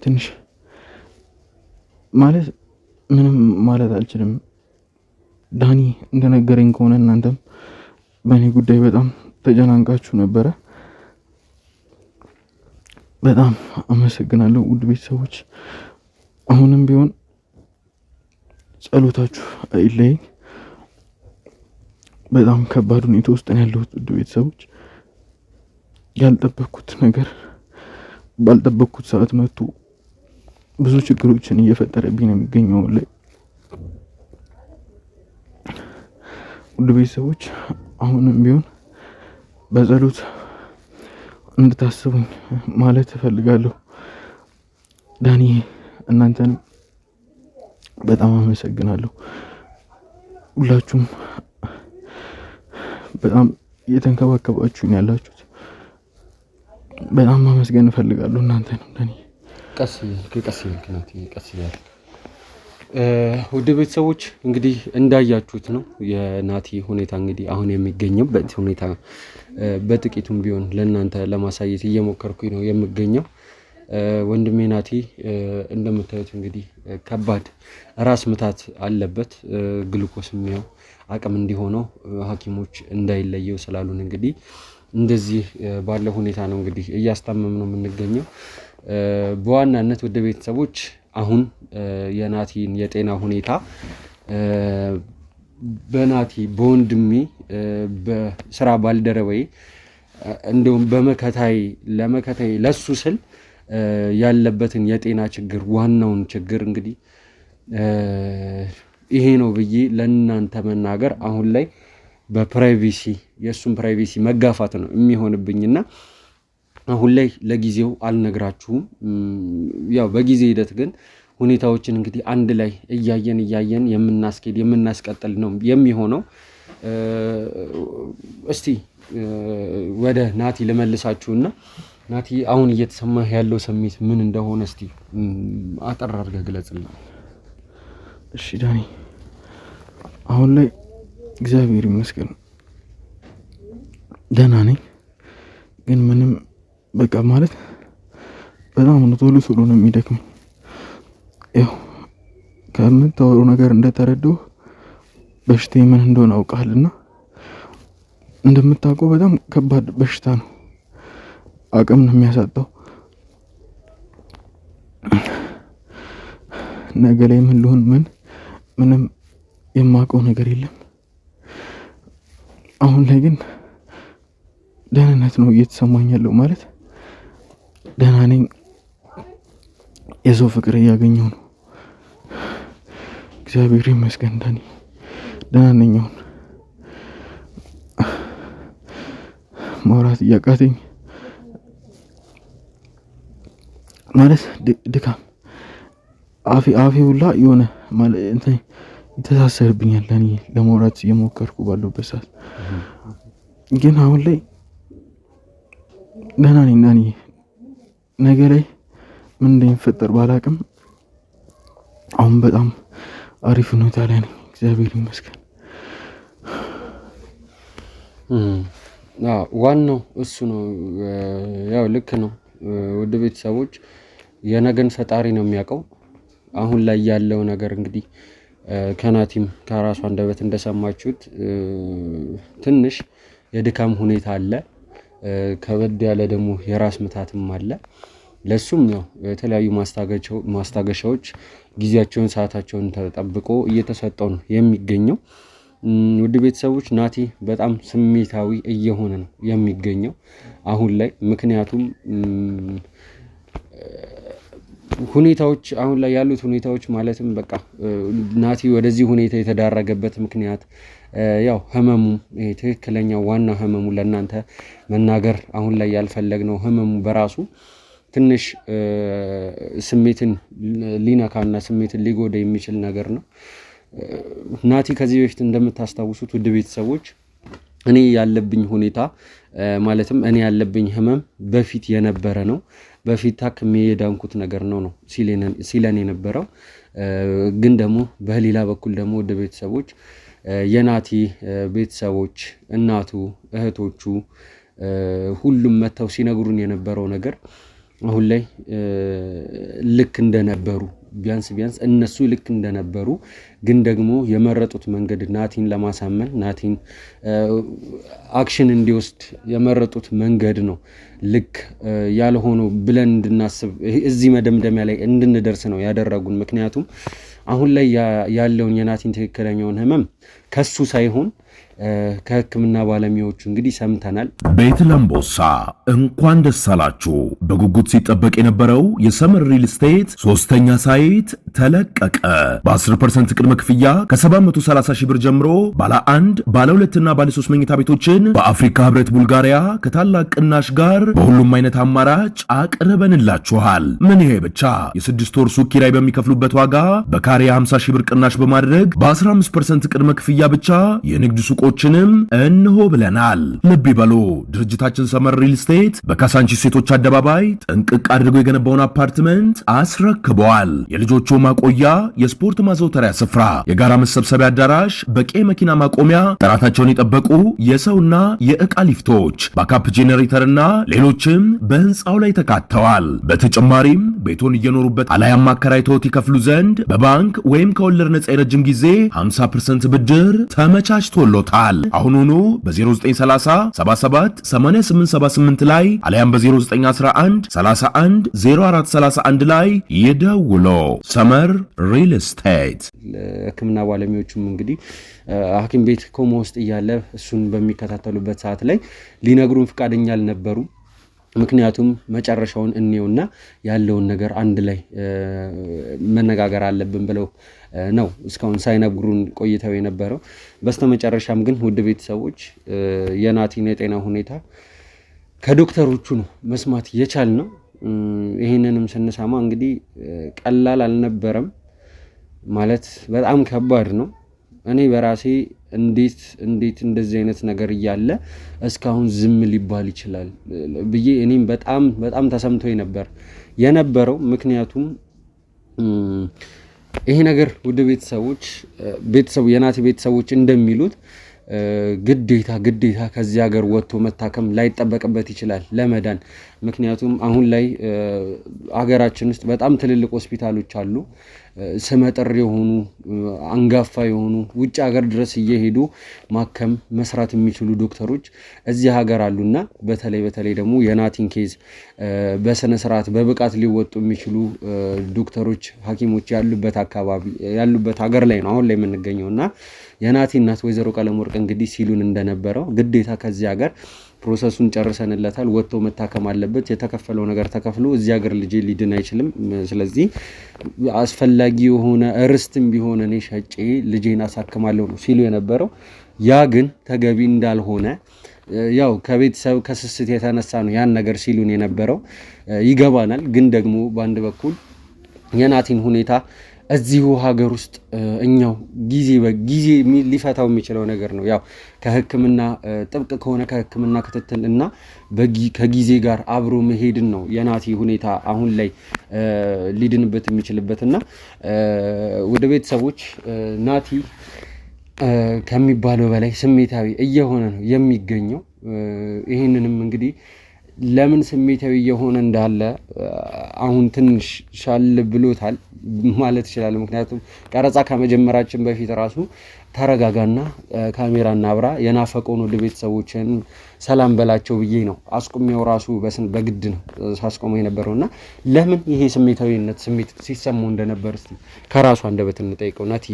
ትንሽ ማለት ምንም ማለት አልችልም። ዳኒ እንደነገረኝ ከሆነ እናንተም በእኔ ጉዳይ በጣም ተጨናንቃችሁ ነበረ። በጣም አመሰግናለሁ ውድ ቤተሰቦች። አሁንም ቢሆን ጸሎታችሁ አይለየኝ። በጣም ከባድ ሁኔታ ውስጥ ነው ያለሁት ውድ ቤተሰቦች። ያልጠበቅኩት ነገር ባልጠበቅኩት ሰዓት መጥቶ ብዙ ችግሮችን እየፈጠረብኝ ነው የሚገኘው ላይ። ውድ ቤተሰቦች አሁንም ቢሆን በጸሎት እንድታስቡኝ ማለት እፈልጋለሁ። ዳኒ እናንተን በጣም አመሰግናለሁ። ሁላችሁም በጣም እየተንከባከባችሁኝ ያላችሁት በጣም ማመስገን እፈልጋለሁ እናንተንም። ዳኒ ቀስ ይልክ ናቲ ቀስ ይላል። ውድ ቤተሰቦች እንግዲህ እንዳያችሁት ነው የናቲ ሁኔታ። እንግዲህ አሁን የሚገኘውበት ሁኔታ በጥቂቱም ቢሆን ለእናንተ ለማሳየት እየሞከርኩኝ ነው የምገኘው። ወንድሜ ናቲ እንደምታዩት እንግዲህ ከባድ ራስ ምታት አለበት። ግሉኮስ የሚያው አቅም እንዲሆነው ሐኪሞች እንዳይለየው ስላሉን እንግዲህ እንደዚህ ባለ ሁኔታ ነው እንግዲህ እያስታመም ነው የምንገኘው። በዋናነት ውድ ቤተሰቦች አሁን የናቲን የጤና ሁኔታ በናቲ በወንድሜ በስራ ባልደረባዬ እንደውም ለመከታዬ ለሱ ስል ያለበትን የጤና ችግር ዋናውን ችግር እንግዲህ ይሄ ነው ብዬ ለእናንተ መናገር አሁን ላይ በፕራይቬሲ የእሱን ፕራይቬሲ መጋፋት ነው የሚሆንብኝና አሁን ላይ ለጊዜው አልነግራችሁም። ያው በጊዜ ሂደት ግን ሁኔታዎችን እንግዲህ አንድ ላይ እያየን የምናስቀጥል ነው የሚሆነው። እስቲ ወደ ናቲ ልመልሳችሁና ናቲ አሁን እየተሰማህ ያለው ስሜት ምን እንደሆነ እስቲ አጠር አድርገህ ግለጽልኝ። እሺ ዳኒ አሁን ላይ እግዚአብሔር ይመስገን ደህና ነኝ። ግን ምንም በቃ ማለት በጣም ቶሎ ነው የሚደክመኝ። ያው ከምታወሩ ነገር እንደተረዳሁ በሽታዬ ምን እንደሆነ አውቃለሁና እንደምታውቀው በጣም ከባድ በሽታ ነው። አቅም ነው የሚያሳጣው። ነገ ላይ ምን ልሆን ምንም የማውቀው ነገር የለም። አሁን ላይ ግን ደህንነት ነው እየተሰማኝ ያለው። ማለት ደህና ነኝ። የሰው ፍቅር እያገኘሁ ነው። እግዚአብሔር ይመስገን ዳኒ ደህና ነኝ። አሁን ማውራት እያቃተኝ ማለት ድካም አፌ ሁላ የሆነ ማለት እንትን ይተሳሰርብኛል። ዳኒ ለማውራት እየሞከርኩ ባለሁበት ሰዓት ግን አሁን ላይ ደህና ነኝ። ዳኒ ነገ ላይ ምን እንደሚፈጠር ባላቅም አሁን በጣም አሪፍ ሁኔታ ላይ ነኝ። እግዚአብሔር ይመስገን። ዋናው እሱ ነው። ያው ልክ ነው ውድ ቤተሰቦች፣ የነገን ፈጣሪ ነው የሚያውቀው። አሁን ላይ ያለው ነገር እንግዲህ ከናቲም ከራሱ አንደበት እንደሰማችሁት ትንሽ የድካም ሁኔታ አለ። ከበድ ያለ ደግሞ የራስ ምታትም አለ። ለሱም ያው የተለያዩ ማስታገሻዎች ጊዜያቸውን ሰዓታቸውን ተጠብቆ እየተሰጠው ነው የሚገኘው። ውድ ቤተሰቦች ናቲ በጣም ስሜታዊ እየሆነ ነው የሚገኘው አሁን ላይ ምክንያቱም ሁኔታዎች አሁን ላይ ያሉት ሁኔታዎች ማለትም በቃ ናቲ ወደዚህ ሁኔታ የተዳረገበት ምክንያት ያው ህመሙ ትክክለኛው ዋና ህመሙ ለእናንተ መናገር አሁን ላይ ያልፈለግነው ህመሙ በራሱ ትንሽ ስሜትን ሊነካና ስሜትን ሊጎዳ የሚችል ነገር ነው ናቲ ከዚህ በፊት እንደምታስታውሱት ውድ ቤተሰቦች እኔ ያለብኝ ሁኔታ ማለትም እኔ ያለብኝ ህመም በፊት የነበረ ነው በፊት ታክሜ የዳንኩት ነገር ነው ሲለን የነበረው ግን ደግሞ በሌላ በኩል ደግሞ ወደ ቤተሰቦች የናቲ ቤተሰቦች እናቱ እህቶቹ ሁሉም መተው ሲነግሩን የነበረው ነገር አሁን ላይ ልክ እንደነበሩ ቢያንስ እነሱ ልክ እንደነበሩ ግን ደግሞ የመረጡት መንገድ ናቲን ለማሳመን ናቲን አክሽን እንዲወስድ የመረጡት መንገድ ነው ልክ ያልሆነው ብለን እንድናስብ እዚህ መደምደሚያ ላይ እንድንደርስ ነው ያደረጉን ምክንያቱም አሁን ላይ ያለውን የናቲን ትክክለኛውን ህመም ከሱ ሳይሆን ከህክምና ባለሙያዎቹ እንግዲህ ሰምተናል ቤት ለምቦሳ እንኳን ደስ አላችሁ በጉጉት ሲጠበቅ የነበረው የሰመር ሪል ስቴት ሶስተኛ ሳይት ተለቀቀ በ10% ቅድመ ክፍያ ከ730 ሺህ ብር ጀምሮ ባለ 1 ባለ 2 እና ባለ 3 መኝታ ቤቶችን በአፍሪካ ህብረት ቡልጋሪያ ከታላቅ ቅናሽ ጋር በሁሉም አይነት አማራጭ አቅርበንላችኋል ምን ይሄ ብቻ የ6 ወር ሱቅ ኪራይ በሚከፍሉበት ዋጋ በካሬ 50 ሺህ ብር ቅናሽ በማድረግ በ15% ቅድመ ክፍያ ብቻ የንግድ ሱቆችንም እንሆ ብለናል ልብ ይበሉ ድርጅታችን ሰመር ሪል ስቴት በካሳንቺስ ሴቶች አደባባይ ጥንቅቅ አድርጎ የገነባውን አፓርትመንት አስረክበዋል የልጆቹ ማቆያ የስፖርት ማዘውተሪያ ስፍራ የጋራ መሰብሰቢያ አዳራሽ በቂ መኪና ማቆሚያ ጥራታቸውን የጠበቁ የሰውና የዕቃ ሊፍቶች ባካፕ ጄኔሬተርና ሌሎችም በህንፃው ላይ ተካተዋል በተጨማሪም ቤቶን እየኖሩበት አላያም አከራይተውት ይከፍሉ ዘንድ በባንክ ወይም ከወለድ ነፃ የረጅም ጊዜ 50% ብድር ተመቻችቶሎታል አሁኑኑ በ0930 77 8878 ላይ አለያም በ0911 31 0431 ላይ ይደውሎ ሰመር ሪል ስቴት ህክምና ባለሙያዎቹም እንግዲህ ሐኪም ቤት ኮማ ውስጥ እያለ እሱን በሚከታተሉበት ሰዓት ላይ ሊነግሩን ፍቃደኛ አልነበሩ ምክንያቱም መጨረሻውን እንየውና ያለውን ነገር አንድ ላይ መነጋገር አለብን ብለው ነው እስካሁን ሳይነግሩን ቆይተው የነበረው በስተመጨረሻም ግን ውድ ቤተሰቦች የናቲን የጤና ሁኔታ ከዶክተሮቹ ነው መስማት የቻልነው ይሄንንም ስንሰማ እንግዲህ ቀላል አልነበረም ማለት በጣም ከባድ ነው እኔ በራሴ እንዴት እንደዚህ አይነት ነገር እያለ እስካሁን ዝም ሊባል ይችላል ብዬ እኔም በጣም ተሰምቶኝ ነበር የነበረው ምክንያቱም ይሄ ነገር ውድ ቤተሰቦች የናቲ ቤተሰቦች እንደሚሉት ግዴታ ከዚህ ሀገር ወጥቶ መታከም ላይጠበቅበት ይችላል ለመዳን ምክንያቱም አሁን ላይ ሀገራችን ውስጥ በጣም ትልልቅ ሆስፒታሎች አሉ ስመጥር የሆኑ አንጋፋ የሆኑ ውጭ ሀገር ድረስ እየሄዱ ማከም መስራት የሚችሉ ዶክተሮች እዚህ ሀገር አሉና በተለይ ደግሞ የናቲን ኬዝ በስነ ስርዓት በብቃት ሊወጡ የሚችሉ ዶክተሮች ሐኪሞች ያሉበት ሀገር ላይ ነው አሁን ላይ የምንገኘውና የናቲ እናት ወይዘሮ ቀለመወርቅ እንግዲህ ሲሉን እንደነበረው ግዴታ ከዚህ ሀገር ፕሮሰሱን ጨርሰንለታል ወጥቶ መታከም አለበት የተከፈለው ነገር ተከፍሎ እዚህ ሀገር ልጅ ሊድን አይችልም ስለዚህ አስፈላጊ የሆነ ርስትም ቢሆን እኔ ሸጬ ልጄን አሳክማለሁ ነው ሲሉ የነበረው ያ ግን ተገቢ እንዳልሆነ ያው ከቤተሰብ ከስስት የተነሳ ነው ያን ነገር ሲሉን የነበረው ይገባናል ግን ደግሞ በአንድ በኩል የናቲን ሁኔታ እዚሁ ሀገር ውስጥ እኛው ጊዜ ሊፈታው የሚችለው ነገር ነው ያው ከህክምና ጥብቅ ከሆነ ከህክምና ክትትል እና ከጊዜ ጋር አብሮ መሄድን ነው የናቲ ሁኔታ አሁን ላይ ሊድንበት የሚችልበትና ወደ ቤተሰቦች ናቲ ከሚባለው በላይ ስሜታዊ እየሆነ ነው የሚገኘው ይሄንንም እንግዲህ ለምን ስሜታዊ የሆነ እንዳለ አሁን ትንሽ ሻል ብሎታል ማለት ይችላል። ምክንያቱም ቀረጻ ከመጀመራችን በፊት ራሱ ተረጋጋና ካሜራ እናብራ የናፈቀውን ወደ ቤተሰቦችን ሰላም በላቸው ብዬ ነው አስቆሜው ራሱ በግድ ነው ሳስቆመው የነበረውና ለምን ይሄ ስሜታዊነት ስሜት ሲሰማው እንደነበር እስቲ ከራሱ አንደበት እንጠይቀው። ናቲ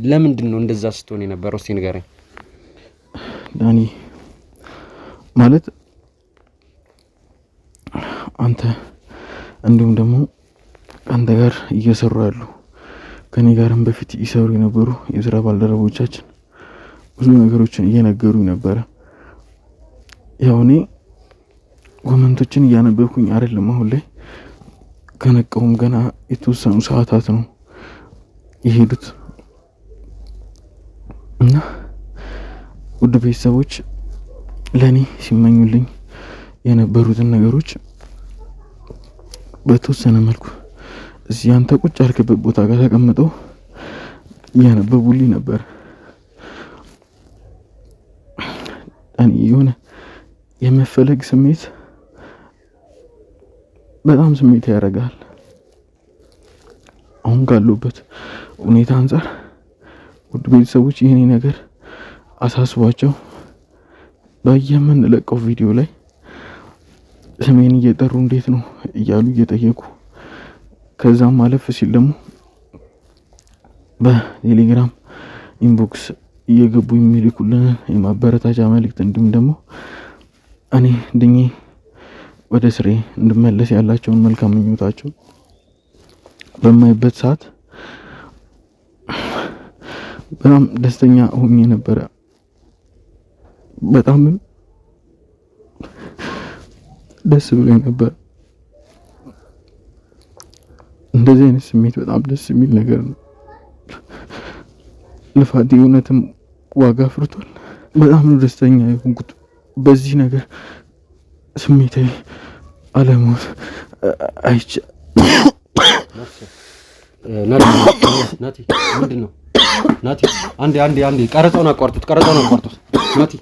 ለምንድን ነው እንደዛ ስትሆን የነበረው እስቲ ንገረኝ። ዳኒ ማለት አንተ እንዲሁም ደግሞ አንተ ጋር እየሰሩ ያሉ ከኔ ጋርም በፊት ይሰሩ የነበሩ የስራ ባልደረቦቻችን ብዙ ነገሮችን እየነገሩኝ ነበረ። ያው እኔ ኮመንቶችን እያነበብኩኝ አይደለም አሁን ላይ ከነቀውም ገና የተወሰኑ ሰዓታት ነው የሄዱት እና ውድ ቤተሰቦች ለኔ ሲመኙልኝ የነበሩትን ነገሮች በተወሰነ መልኩ እዚህ አንተ ቁጭ ያልክበት ቦታ ጋር ተቀምጠው እያነበቡልኝ ነበር። እኔ የሆነ የመፈለግ ስሜት በጣም ስሜት ያደርጋል። አሁን ካለሁበት ሁኔታ አንፃር ውድ ቤተሰቦች ይሄኔ ነገር አሳስቧቸው በየምንለቀው ቪዲዮ ላይ ስሜን እየጠሩ እንዴት ነው እያሉ እየጠየቁ ከዛም ማለፍ ሲል ደግሞ በቴሌግራም ኢንቦክስ እየገቡ የሚልኩልን የማበረታቻ መልእክት እንዲሁም ደግሞ እኔ ድኜ ወደ ስሬ እንድመለስ ያላቸውን መልካም ምኞታቸው በማይበት ሰዓት በጣም ደስተኛ ሆኜ ነበረ። በጣም ደስ ብሎኝ ነበር። እንደዚህ አይነት ስሜት በጣም ደስ የሚል ነገር ነው። ልፋቴ እውነትም ዋጋ አፍርቷል። በጣም ነው ደስተኛ የሆንኩት በዚህ ነገር ስሜታዊ አለመሆን አይቼ። ናቲ ምንድን ነው? ናቲ አንዴ ቀረጻውን አቋርጡት። ናቲ